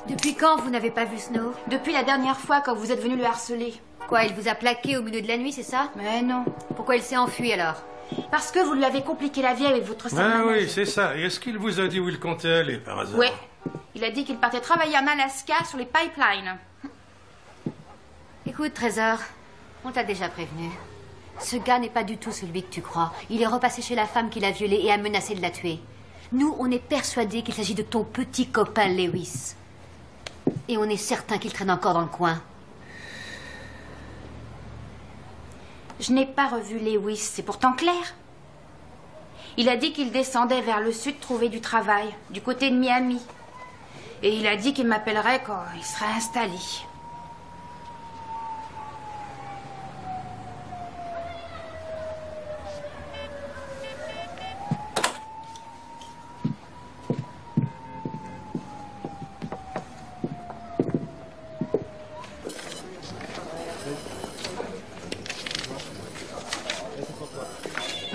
Depuis quand vous n'avez pas vu Snow? Depuis la dernière fois quand vous êtes venu le harceler. Quoi, il vous a plaqué au milieu de la nuit, c'est ça? Mais non. Pourquoi il s'est enfui alors? Parce que vous lui avez compliqué la vie avec votre sac. Ah oui, c'est ça. Et est-ce qu'il vous a dit où il comptait aller, par hasard? Ouais. Il a dit qu'il partait travailler en Alaska sur les pipelines. Écoute, Trésor, on t'a déjà prévenu. Ce gars n'est pas du tout celui que tu crois. Il est repassé chez la femme qui l'a violée et a menacé de la tuer. Nous, on est persuadés qu'il s'agit de ton petit copain Lewis. Et on est certain qu'il traîne encore dans le coin. Je n'ai pas revu Lewis, c'est pourtant clair. Il a dit qu'il descendait vers le sud trouver du travail, du côté de Miami. Et il a dit qu'il m'appellerait quand il serait installé.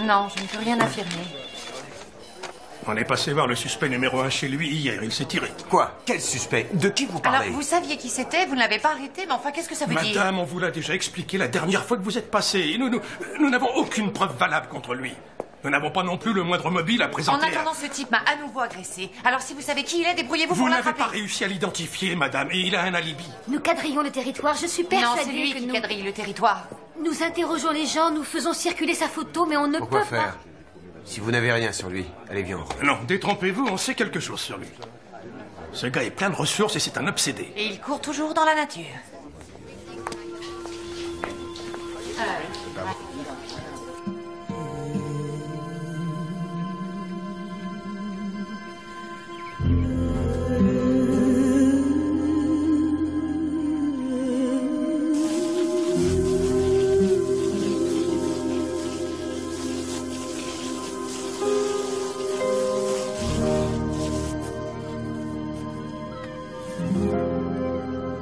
Non, je ne peux rien affirmer. On est passé voir le suspect numéro 1 chez lui hier, il s'est tiré. Quoi? Quel suspect? De qui vous parlez? Alors, vous saviez qui c'était, vous ne l'avez pas arrêté, mais enfin, qu'est-ce que ça veut dire? Madame, on vous l'a déjà expliqué la dernière fois que vous êtes passé. Nous n'avons aucune preuve valable contre lui. Nous n'avons pas non plus le moindre mobile à présenter. En attendant, ce type m'a à nouveau agressé. Alors, si vous savez qui il est, débrouillez-vous pour Vous n'avez l'attraper. pas réussi à l'identifier, madame, et il a un alibi. Nous quadrillons le territoire, je suis Non, persuadée c'est lui que qui nous... quadrille le territoire. Nous interrogeons les gens, nous faisons circuler sa photo, mais on ne Pourquoi peut faire? Si vous n'avez rien sur lui, allez, viens. Non, détrompez-vous, on sait quelque chose sur lui. Ce gars est plein de ressources et c'est un obsédé. Et il court toujours dans la nature.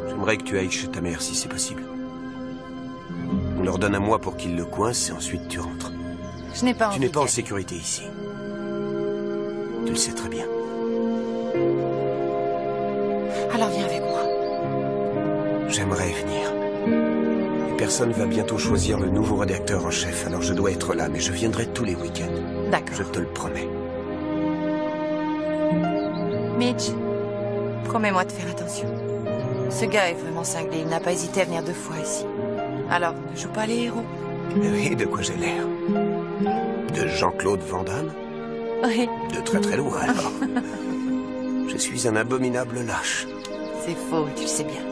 J'aimerais que tu ailles chez ta mère si c'est possible. On leur donne un mois pour qu'ils le coincent et ensuite tu rentres. Je n'ai pas envie. Tu n'es pas en sécurité ici. Tu le sais très bien. Alors viens avec moi. J'aimerais venir. Et personne va bientôt choisir le nouveau rédacteur en chef, alors je dois être là, mais je viendrai tous les week-ends. D'accord. Je te le promets. Mitch, promets-moi de faire attention. Ce gars est vraiment cinglé, il n'a pas hésité à venir 2 fois ici. Alors, ne joue pas les héros. Oui, de quoi j'ai l'air? De Jean-Claude Van Damme? Oui. De très très loin, alors. Je suis un abominable lâche. C'est faux, tu le sais bien.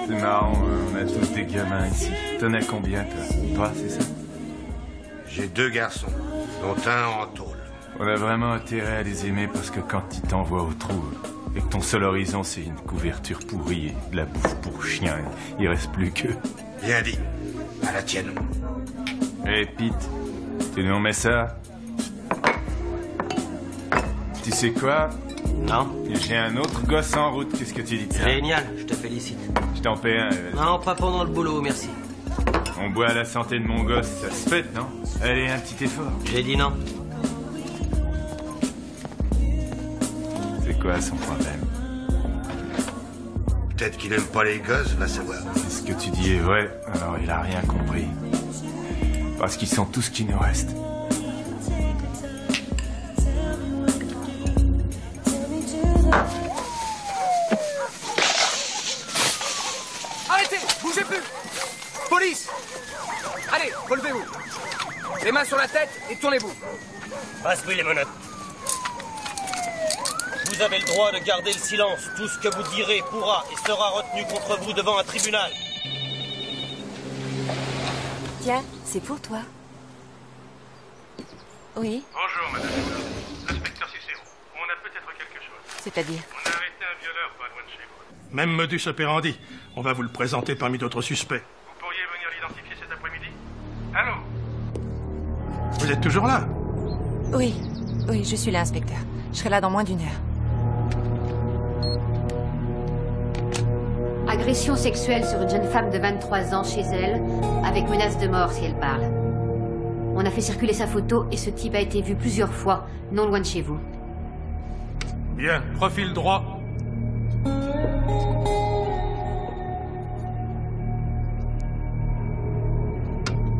C'est marrant, on a tous des gamins ici. T'en as combien, toi? Toi, c'est ça? J'ai 2 garçons, dont un en tôle. On a vraiment intérêt à les aimer parce que quand ils t'envoient au trou et que ton seul horizon c'est une couverture pourrie et de la bouffe pour chien, il reste plus que... Bien dit. À la tienne. Hé, Pete, tu nous mets ça? Tu sais quoi? Non. J'ai un autre gosse en route, qu'est-ce que tu dis de ça? Génial, je te félicite. Je t'en paie un. Non, pas pendant le boulot, merci. On boit à la santé de mon gosse, ça se fête, non? Allez, un petit effort. J'ai dit non. C'est quoi son problème? Peut-être qu'il aime pas les gosses, va savoir. Si ce que tu dis est vrai, alors il a rien compris. Parce qu'ils sont tout ce qui nous reste. Arrêtez! Bougez plus! Police! Allez, relevez-vous! Les mains sur la tête et tournez-vous! Passe-lui les menottes. Vous avez le droit de garder le silence. Tout ce que vous direz pourra et sera retenu contre vous devant un tribunal. Tiens, c'est pour toi. Oui, Bonjour, madame. L'inspecteur Cicero. On a peut-être quelque chose. C'est-à-dire? On a arrêté un violeur pas loin de chez vous. Même modus operandi. On va vous le présenter parmi d'autres suspects. Vous pourriez venir l'identifier cet après-midi? Allô? Vous êtes toujours là? Oui, oui, je suis là, inspecteur. Je serai là dans moins d'1 heure. Agression sexuelle sur une jeune femme de 23 ans chez elle, avec menace de mort si elle parle. On a fait circuler sa photo et ce type a été vu plusieurs fois, non loin de chez vous. Bien, profil droit.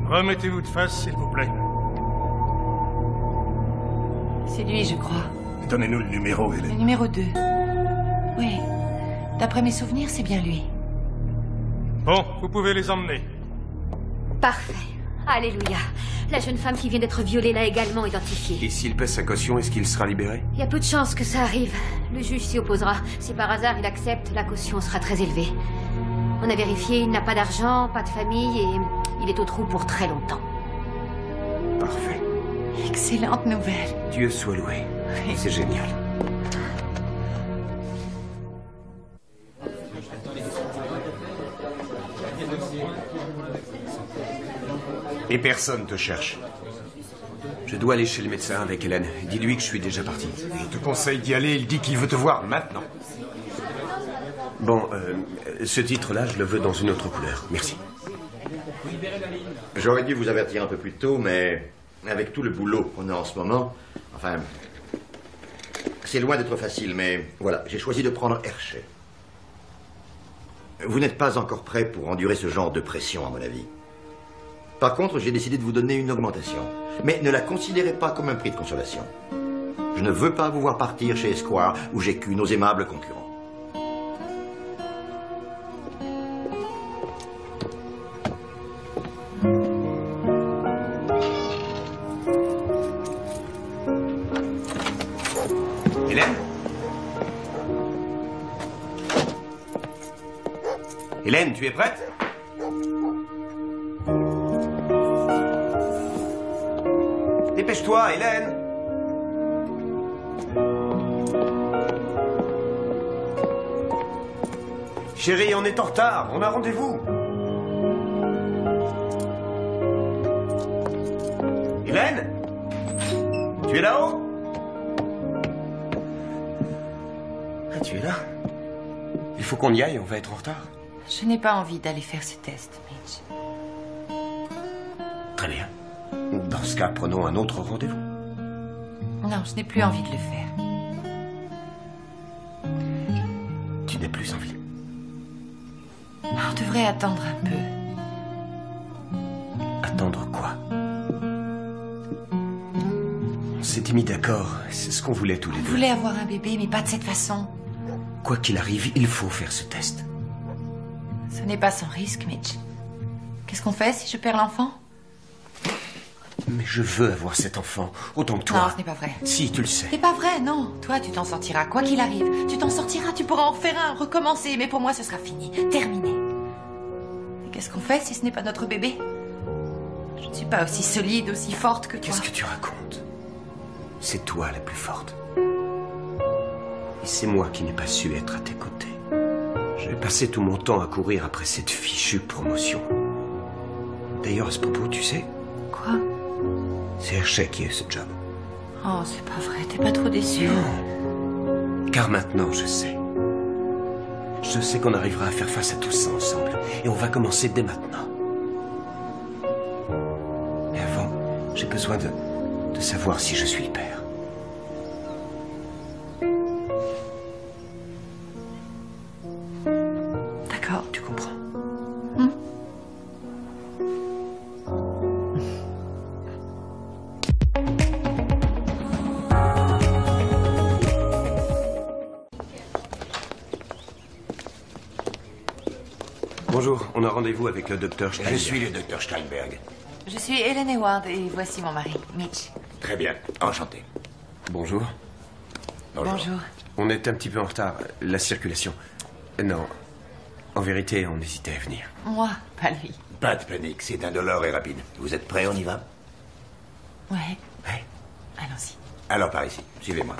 Remettez-vous de face, s'il vous plaît. C'est lui, je crois. Donnez-nous le numéro, Le Hélène. numéro 2. Oui. D'après mes souvenirs, c'est bien lui. Bon, vous pouvez les emmener. Parfait. Alléluia. La jeune femme qui vient d'être violée l'a également identifiée. Et s'il paie sa caution, est-ce qu'il sera libéré? Il y a peu de chances que ça arrive. Le juge s'y opposera. Si par hasard il accepte, la caution sera très élevée. On a vérifié, il n'a pas d'argent, pas de famille et il est au trou pour très longtemps. Parfait. Excellente nouvelle. Dieu soit loué. C'est génial. Et personne te cherche. Je dois aller chez le médecin avec Hélène. Dis-lui que je suis déjà parti. Je te conseille d'y aller, il dit qu'il veut te voir maintenant. Bon, ce titre-là, je le veux dans une autre couleur. Merci. J'aurais dû vous avertir un peu plus tôt, mais avec tout le boulot qu'on a en ce moment, enfin, c'est loin d'être facile, mais voilà, j'ai choisi de prendre Hershey. Vous n'êtes pas encore prêt pour endurer ce genre de pression, à mon avis. Par contre, j'ai décidé de vous donner une augmentation. Mais ne la considérez pas comme un prix de consolation. Je ne veux pas vous voir partir chez Esquire, où j'ai qu'une nos aimables concurrents. Hélène? Hélène, tu es prête? Dépêche-toi, Hélène! Chérie, on est en retard, on a rendez-vous. Hélène? Tu es là-haut? Ah, tu es là? Il faut qu'on y aille, on va être en retard. Je n'ai pas envie d'aller faire ce test, Mitch. Très bien. Dans ce cas, prenons un autre rendez-vous. Non, je n'ai plus envie de le faire. Tu n'as plus envie. On devrait attendre un peu. Attendre quoi? On s'était mis d'accord. C'est ce qu'on voulait tous les deux. On voulait avoir un bébé, mais pas de cette façon. Quoi qu'il arrive, il faut faire ce test. Ce n'est pas sans risque, Mitch. Qu'est-ce qu'on fait si je perds l'enfant? Mais je veux avoir cet enfant, autant que toi. Non, ce n'est pas vrai. Si, tu le sais. C'est pas vrai, non. Toi, tu t'en sortiras, quoi qu'il arrive. Tu t'en sortiras, tu pourras en faire un, recommencer. Mais pour moi, ce sera fini, terminé. Et qu'est-ce qu'on fait si ce n'est pas notre bébé? Je ne suis pas aussi solide, aussi forte que toi. Qu'est-ce que tu racontes? C'est toi la plus forte. Et c'est moi qui n'ai pas su être à tes côtés. J'ai passé tout mon temps à courir après cette fichue promotion. D'ailleurs, à ce propos, tu sais... Quoi? C'est Hershey qui a ce job. Oh, c'est pas vrai, t'es pas trop déçu? Non. Car maintenant, je sais. Je sais qu'on arrivera à faire face à tout ça ensemble. Et on va commencer dès maintenant. Mais avant, j'ai besoin de savoir si je suis le père. D'accord, tu comprends. Bonjour, on a rendez-vous avec le docteur Steinberg. Je suis le docteur Steinberg. Je suis Hélène Howard et voici mon mari, Mitch. Très bien, enchanté. Bonjour. Bonjour. On est un petit peu en retard. La circulation. Non. En vérité, on hésitait à venir. Moi, pas lui. Pas de panique, c'est indolore et rapide. Vous êtes prêts, on y va? Ouais. Ouais. Allons-y. Alors par ici, suivez-moi.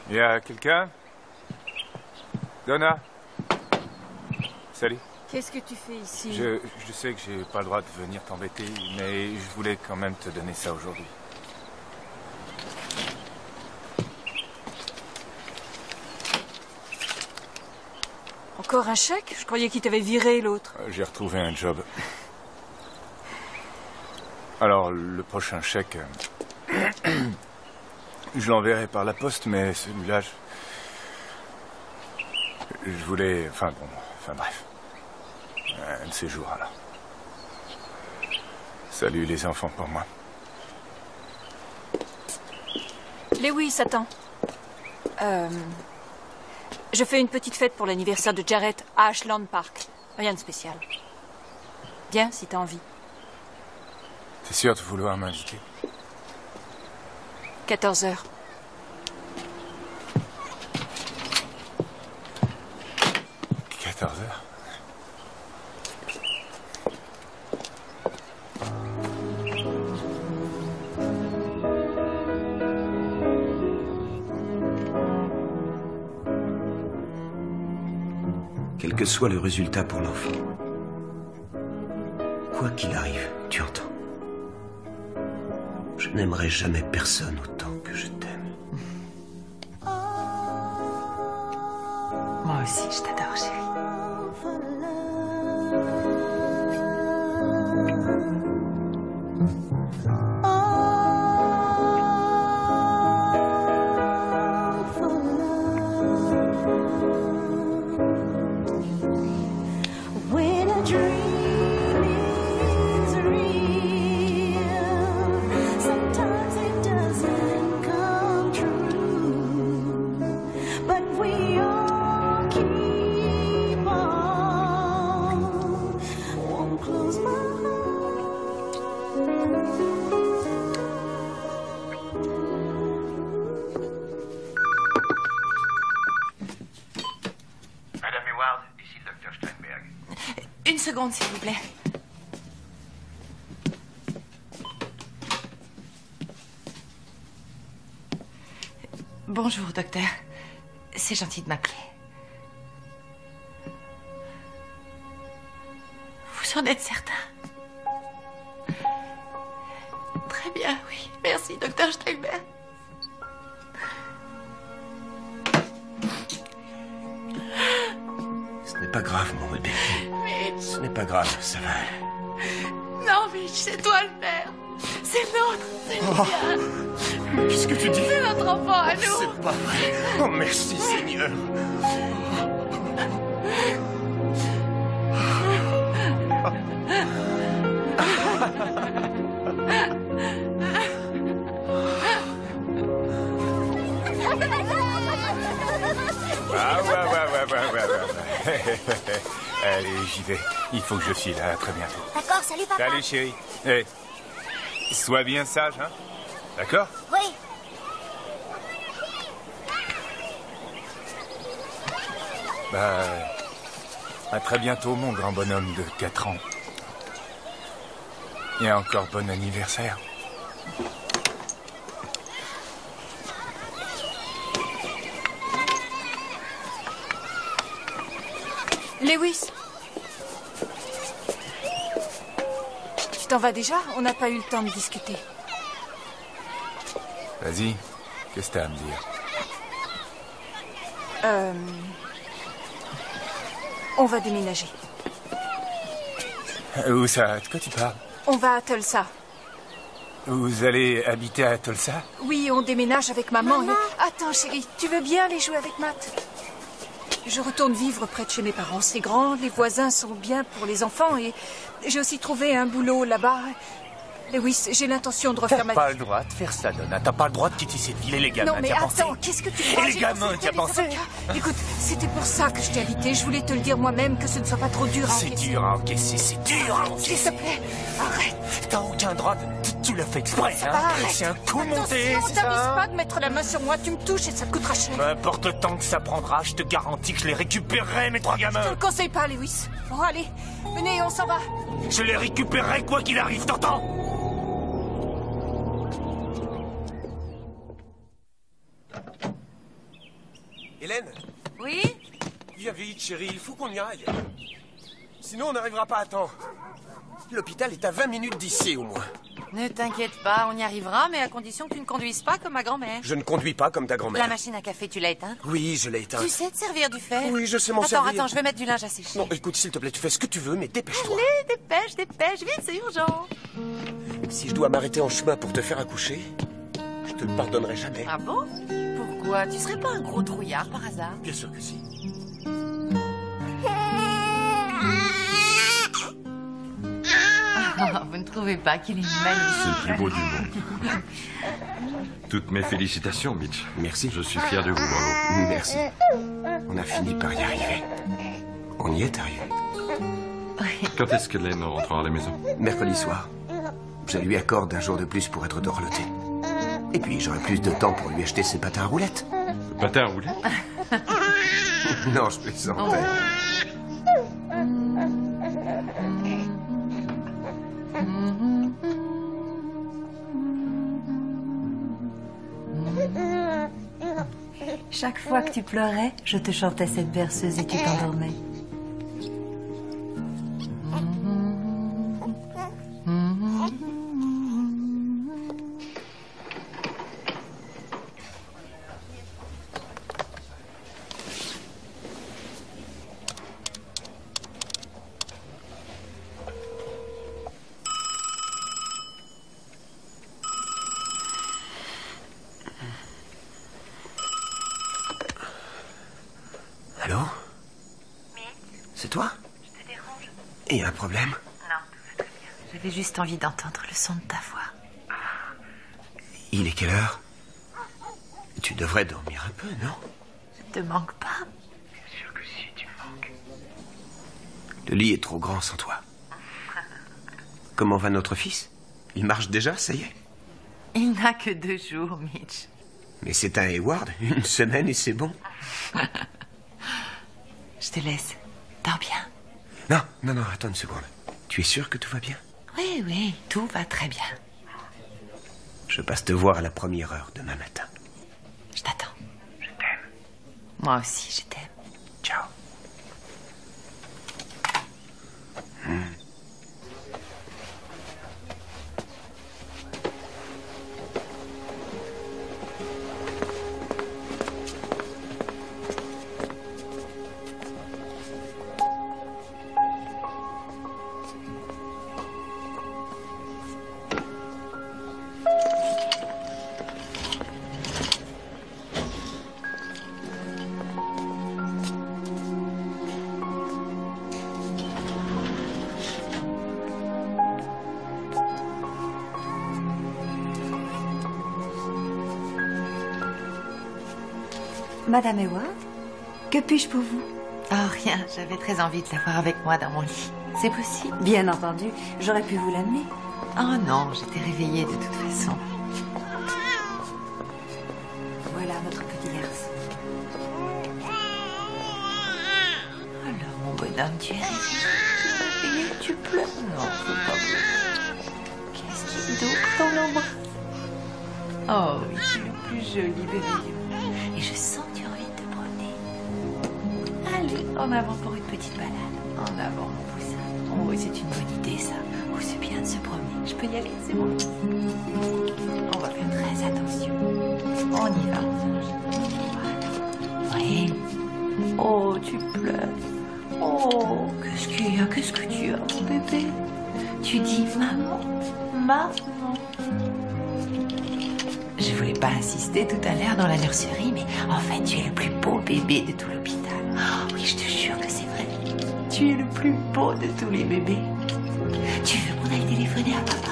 Il y a quelqu'un? Donna? Salut. Qu'est-ce que tu fais ici? Je sais que j'ai pas le droit de venir t'embêter, mais je voulais quand même te donner ça aujourd'hui. Encore un chèque? Je croyais qu'il t'avait viré, l'autre. J'ai retrouvé un job. Alors, le prochain chèque... je l'enverrai par la poste, mais celui-là... Je voulais... Enfin bref. Un de ces jours-là. Salut les enfants pour moi. Lewis, attends. Je fais une petite fête pour l'anniversaire de Jarrett à Ashland Park. Rien de spécial. Viens, si t'as envie. T'es sûr de vouloir m'inviter? 14h. quel que soit le résultat pour l'enfant. Quoi qu'il arrive, tu entends? Je n'aimerai jamais personne autant que je t'aime. Moi aussi, je t'adore, chérie. Une seconde, s'il vous plaît. Bonjour, docteur. C'est gentil de m'appeler. Vous en êtes certain? Très bien, oui. Merci, docteur Steinberg. Ce n'est pas grave, mon bébé. Mitch. Ce n'est pas grave, ça va. Non, Mitch, c'est toi le père. C'est le nôtre, c'est le tien. Qu'est-ce que tu dis? C'est notre enfant à nous. C'est pas vrai. Oh, merci, Seigneur. Allez, j'y vais. Il faut que je file. À très bientôt. D'accord, salut papa. Salut, chérie. Hey, sois bien sage, hein? D'accord? Oui. À très bientôt, mon grand bonhomme de 4 ans. Et encore bon anniversaire. Lewis, tu t'en vas déjà? On n'a pas eu le temps de discuter. Vas-y, qu'est-ce que t'as à me dire? On va déménager. Où ça? De quoi tu parles? On va à Tulsa. Vous allez habiter à Tulsa? Oui, on déménage avec maman. Attends, chérie, tu veux bien aller jouer avec Matt? Je retourne vivre près de chez mes parents. C'est grand, les voisins sont bien pour les enfants et j'ai aussi trouvé un boulot là-bas. Lewis, j'ai l'intention de refaire T'as ma pas le droit de faire ça, Donna. T'as pas le droit de quitter cette ville et les gamins. Non, mais t'y as attends, pensé? qu'est-ce que tu Et crois? les J'ai gamins, consulté t'y as les pensé? avocats. Écoute, c'était pour ça que je t'ai invité. Je voulais te le dire moi-même, que ce ne soit pas trop dur à C'est encaisser. dur à encaisser, c'est dur à encaisser. S'il te plaît, arrête. T'as aucun droit de... Tu l'as fait exprès, hein? Arrête. C'est un coup monté, Attention, c'est t'avises ça? pas de mettre la main sur moi. Tu me touches et ça te coûtera cher. N'importe le temps que ça prendra, je te garantis que je les récupérerai, mes 3 Je te gamins. le conseille pas, Lewis. Bon, allez, venez, on s'en va. Je les récupérerai quoi qu'il arrive, t'entends? Hélène? Oui? Viens vite, chérie, il faut qu'on y aille. Sinon, on n'arrivera pas à temps. L'hôpital est à 20 minutes d'ici, au moins. Ne t'inquiète pas, on y arrivera, mais à condition que tu ne conduises pas comme ma grand-mère. Je ne conduis pas comme ta grand-mère. La machine à café, tu l'as éteinte? Oui, je l'ai éteinte. Tu sais te servir du fer? Oui, je sais m'en servir. Attends, je vais mettre du linge à sécher. Non, écoute, s'il te plaît, tu fais ce que tu veux, mais dépêche-toi. Allez, dépêche, vite, c'est urgent. Si je dois m'arrêter en chemin pour te faire accoucher, je te le pardonnerai jamais. Ah bon? Pourquoi? Tu serais pas un gros trouillard par hasard? Bien sûr que si. Vous ne trouvez pas qu'il est magnifique? C'est le plus beau du monde. Toutes mes félicitations, Mitch. Merci. Je suis fier de vous, bravo. Merci. On a fini par y arriver. On y est arrivé. Quand est-ce que Hélène rentrera à la maison? Mercredi soir. Je lui accorde un jour de plus pour être dorloté. Et puis j'aurai plus de temps pour lui acheter ses patins à roulettes. Patins à roulettes? Non, je plaisantais. Chaque fois que tu pleurais, je te chantais cette berceuse et tu t'endormais. toi? Je te dérange? Et un problème? Non, tout va très bien. J'avais juste envie d'entendre le son de ta voix. Il est quelle heure? Tu devrais dormir un peu, non? Je te manque pas? Bien sûr que si, tu me manques. Le lit est trop grand sans toi. Comment va notre fils? Il marche déjà, ça y est? Il n'a que 2 jours, Mitch. Mais c'est un Hayward, 1 semaine et c'est bon. Je te laisse. Dors bien. Non, attends une seconde. Tu es sûr que tout va bien? Oui, tout va très bien. Je passe te voir à la première heure demain matin. Je t'attends. Je t'aime. Moi aussi, je t'aime. Ciao. Madame Hayward, que puis-je pour vous? Oh, rien. J'avais très envie de l'avoir avec moi dans mon lit. C'est possible? Bien entendu. J'aurais pu vous l'amener. Oh non, j'étais réveillée de toute façon. Voilà votre petit garçon. Alors, mon bonhomme, tu es réveillé, tu pleures? Non, faut pas pleurer. Qu'est-ce qu'il d'autre dans l'embrasse? Oh oui, tu es le plus joli bébé. Et je sens que tu as envie de te promener. Allez, en avant pour une petite balade. En avant, mon poussin. Oh, c'est une bonne idée, ça. Oh, c'est bien de se promener. Je peux y aller, c'est bon. On va faire très attention. On y va, mon ange. Voilà. Oui. Oh, tu pleures. Oh, qu'est-ce qu'il y a? Qu'est-ce que tu as, mon bébé? Tu dis maman, maman. Je voulais pas insister tout à l'heure dans la nurserie, mais en fait, tu es le plus beau bébé de tout l'hôpital. Oh, oui, je te jure que c'est vrai. Tu es le plus beau de tous les bébés. Tu veux qu'on aille téléphoner à papa?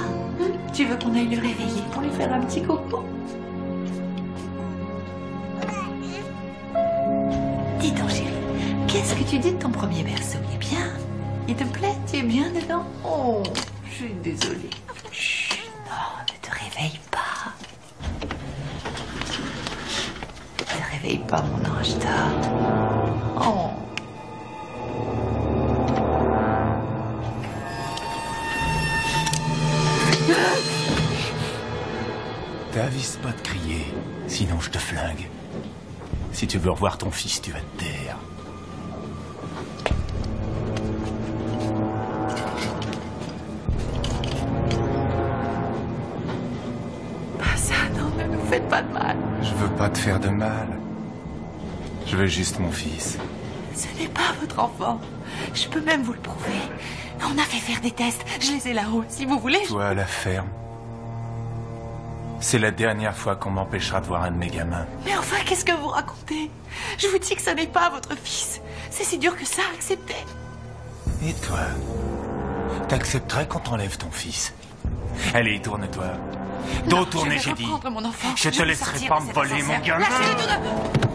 Tu veux qu'on aille le réveiller pour lui faire un petit coco? Dis donc, chérie, qu'est-ce que tu dis de ton premier berceau? Il est bien? Il te plaît? Tu es bien dedans? Oh, je suis désolée. Chut, non, ne te réveille pas. Réveille pas, mon ange, dors. Oh. T'avises pas de crier, sinon je te flingue. Si tu veux revoir ton fils, tu vas te taire. Pas ça, non, ne nous faites pas de mal. Je veux pas te faire de mal. Je veux juste mon fils. Ce n'est pas votre enfant. Je peux même vous le prouver. On a fait faire des tests. Je les ai là-haut. Si vous voulez... Toi à la ferme. C'est la dernière fois qu'on m'empêchera de voir un de mes gamins. Mais enfin, qu'est-ce que vous racontez? Je vous dis que ça n'est pas votre fils. C'est si dur que ça à accepter. Et toi? T'accepterais qu'on t'enlève ton fils? Allez, tourne-toi. Dos tourné, j'ai dit. Mon enfant. Je te laisserai pas me voler mon gamin. Lâchez-les tout de...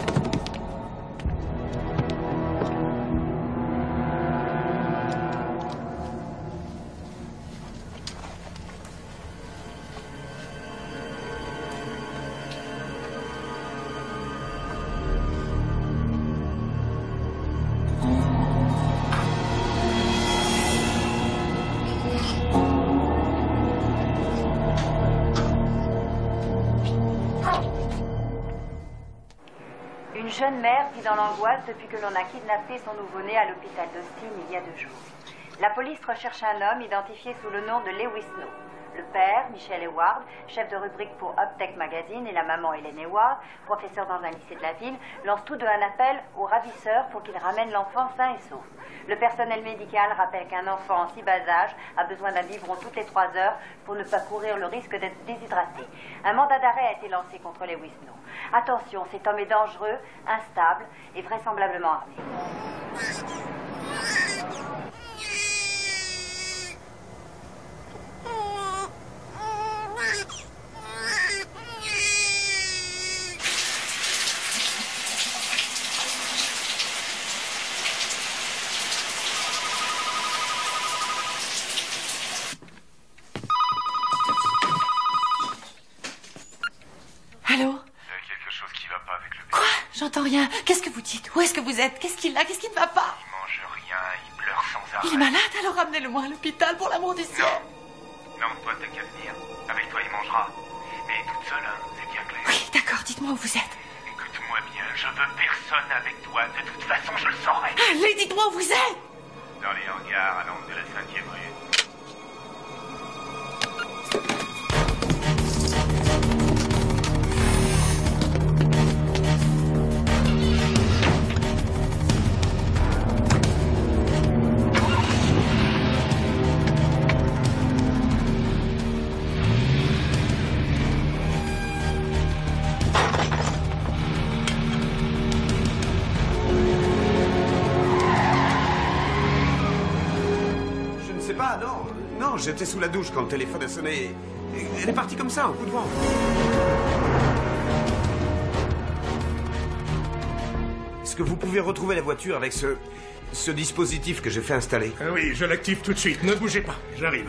Une jeune mère vit dans l'angoisse depuis que l'on a kidnappé son nouveau-né à l'hôpital d'Austin il y a 2 jours. La police recherche un homme identifié sous le nom de Lewis Snow. Le père, Michel Hayward, chef de rubrique pour Uptech Magazine, et la maman Hélène Hayward, professeure dans un lycée de la ville, lancent tous deux un appel aux ravisseurs pour qu'ils ramènent l'enfant sain et sauf. Le personnel médical rappelle qu'un enfant en si bas âge a besoin d'un biberon toutes les 3 heures pour ne pas courir le risque d'être déshydraté. Un mandat d'arrêt a été lancé contre Lewis Snow. Attention, cet homme est dangereux, instable et vraisemblablement armé. J'entends rien. Qu'est-ce que vous dites? Où est-ce que vous êtes? Qu'est-ce qu'il a? Qu'est-ce qui ne va pas? Il mange rien, il pleure sans arrêt. Il est malade, alors ramenez-le-moi à l'hôpital, pour l'amour du ciel. Non, toi t'as qu'à venir. Avec toi il mangera. Mais toute seule, hein, c'est bien clair. Oui, d'accord, dites-moi où vous êtes. Écoute-moi bien, je veux personne avec toi. De toute façon, je le saurai. Allez, dites-moi où vous êtes. Dans les hangars, à l'angle de la 5e rue. Non, j'étais sous la douche quand le téléphone a sonné. Elle est partie comme ça, au coup de vent. Est-ce que vous pouvez retrouver la voiture avec ce dispositif que j'ai fait installer? Oui, je l'active tout de suite. Ne bougez pas, j'arrive.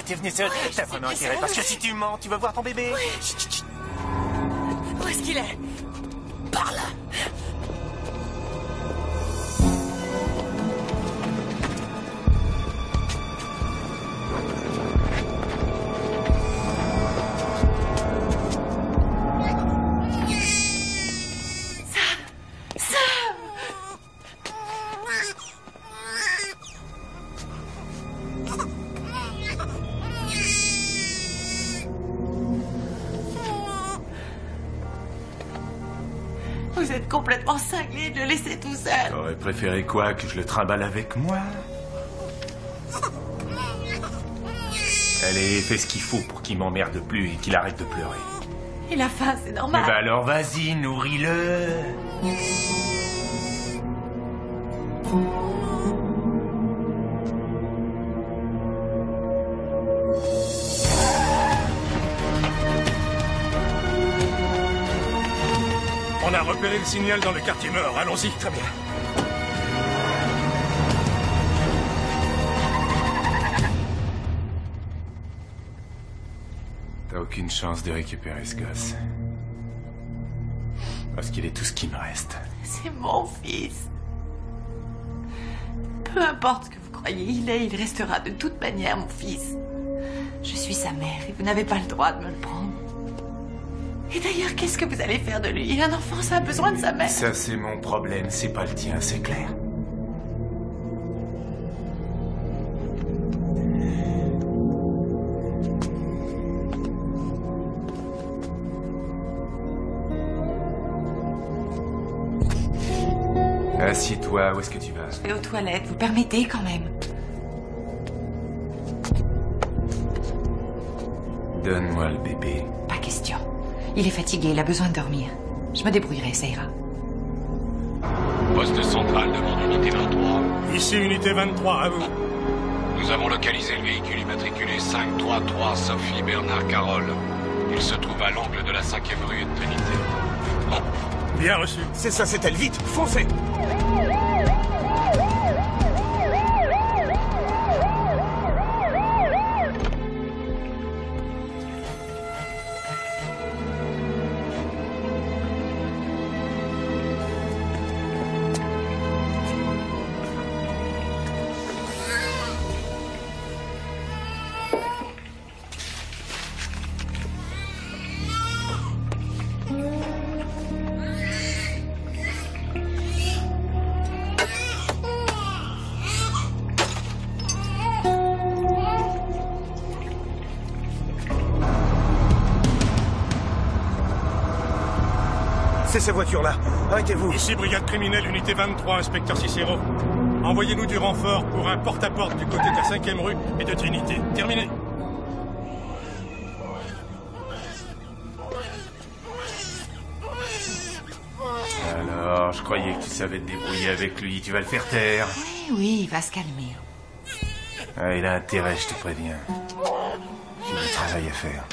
T'es venu seul? T'as vraiment intérêt parce que si tu mens, tu veux voir ton bébé? Oui. Chut, chut, chut. Où est-ce qu'il est? Par là. Vous êtes complètement cinglé de le laisser tout seul. T'aurais préféré quoi? Que je le trimballe avec moi? Allez, fais ce qu'il faut pour qu'il m'emmerde plus et qu'il arrête de pleurer. Il a faim, c'est normal. Eh ben alors vas-y, nourris-le. On a repéré le signal dans le quartier mort. Allons-y. Très bien. T'as aucune chance de récupérer ce gosse. Parce qu'il est tout ce qui me reste. C'est mon fils. Peu importe ce que vous croyez, il restera de toute manière mon fils. Je suis sa mère et vous n'avez pas le droit de me le prendre. Et d'ailleurs, qu'est-ce que vous allez faire de lui? Un enfant, ça a besoin de sa mère. Ça, c'est mon problème, c'est pas le tien, c'est clair. Assieds-toi, où est-ce que tu vas? Je vais aux toilettes, vous permettez quand même. Donne-moi le bébé. Pas question. Il est fatigué, il a besoin de dormir. Je me débrouillerai, ça ira. Poste central demande unité 23. Ici, unité 23, à vous. Nous avons localisé le véhicule immatriculé 533 Sophie Bernard Carole. Il se trouve à l'angle de la 5e rue et de Trinité. Bon. Bien reçu. C'est ça, c'est elle. Vite, foncez. C'est ces voitures-là. Arrêtez-vous. Ici, brigade criminelle, unité 23, inspecteur Cicero. Envoyez-nous du renfort pour un porte-à-porte du côté de la 5e rue et de Trinité. Terminé. Alors, je croyais que tu savais te débrouiller avec lui. Tu vas le faire taire. Oui, il va se calmer. Ah, il a intérêt, je te préviens. J'ai du travail à faire.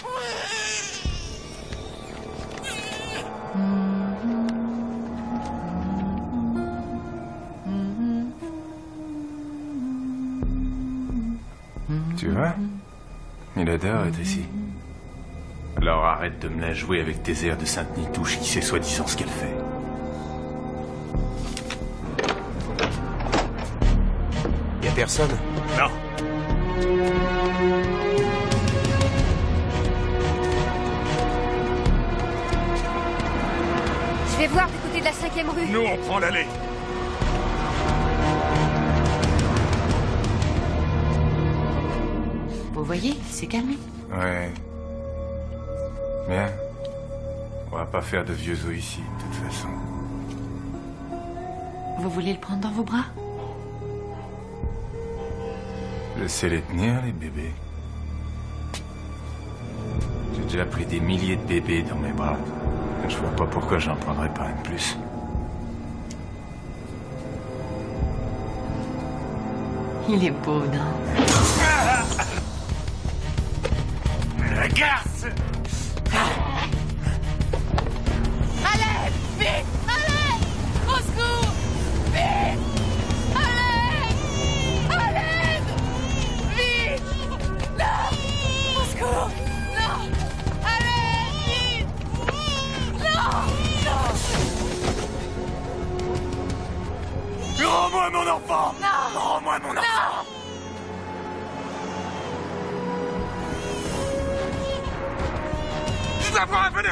Tu vois? Il adore être ici. Alors arrête de me la jouer avec tes airs de Sainte-Nitouche qui sait soi-disant ce qu'elle fait. Y a personne? Non. Je vais voir du côté de la 5e rue. Nous, on prend l'allée. Vous voyez, il s'est calmé. Ouais. Bien. On va pas faire de vieux os ici, de toute façon. Vous voulez le prendre dans vos bras? Je sais les tenir, les bébés. J'ai déjà pris des milliers de bébés dans mes bras. Je vois pas pourquoi j'en prendrais pas un de plus. Il est beau, non? La garce! Allez, vite! Allez! Au secours! Vite! Allez! Allez! Vite! Non! Au secours! Non! Allez! Vite! Non! Non! Rends-moi mon enfant! Non! Rends-moi mon enfant! Non! Je la vois, venez!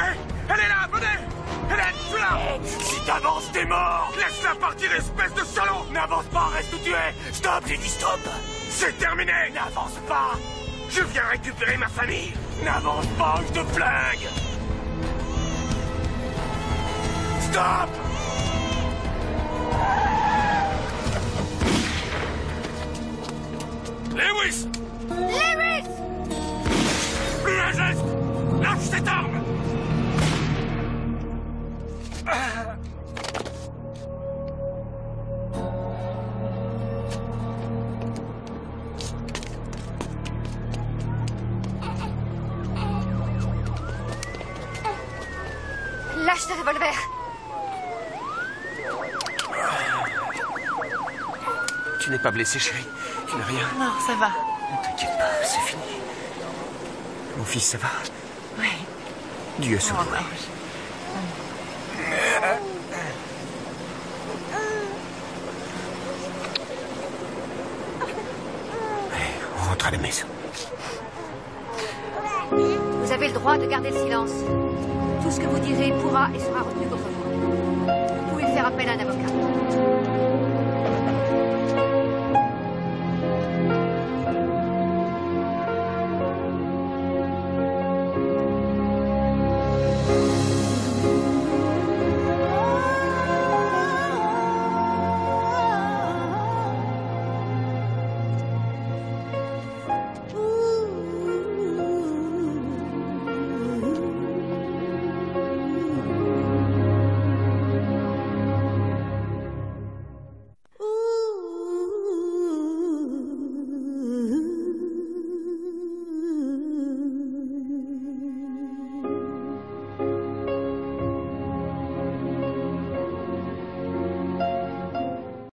Elle est là, venez! Elle est là! Si t'avances, t'es mort! Laisse-la partir, espèce de salaud! N'avance pas, reste où tu es! Stop, j'ai dit stop! C'est terminé! N'avance pas! Je viens récupérer ma famille! N'avance pas, je te flingue! Stop! Lewis! Lewis! Plus un geste! Lâche cette arme! Lâche ce revolver. Tu n'es pas blessé, chérie. Tu n'as rien. Non, ça va. Ne t'inquiète pas, c'est fini. Mon fils, ça va? Oui. Dieu soit loué. On rentre à la maison. Vous avez le droit de garder le silence. Tout ce que vous direz pourra et sera retenu contre vous. Vous pouvez faire appel à un avocat.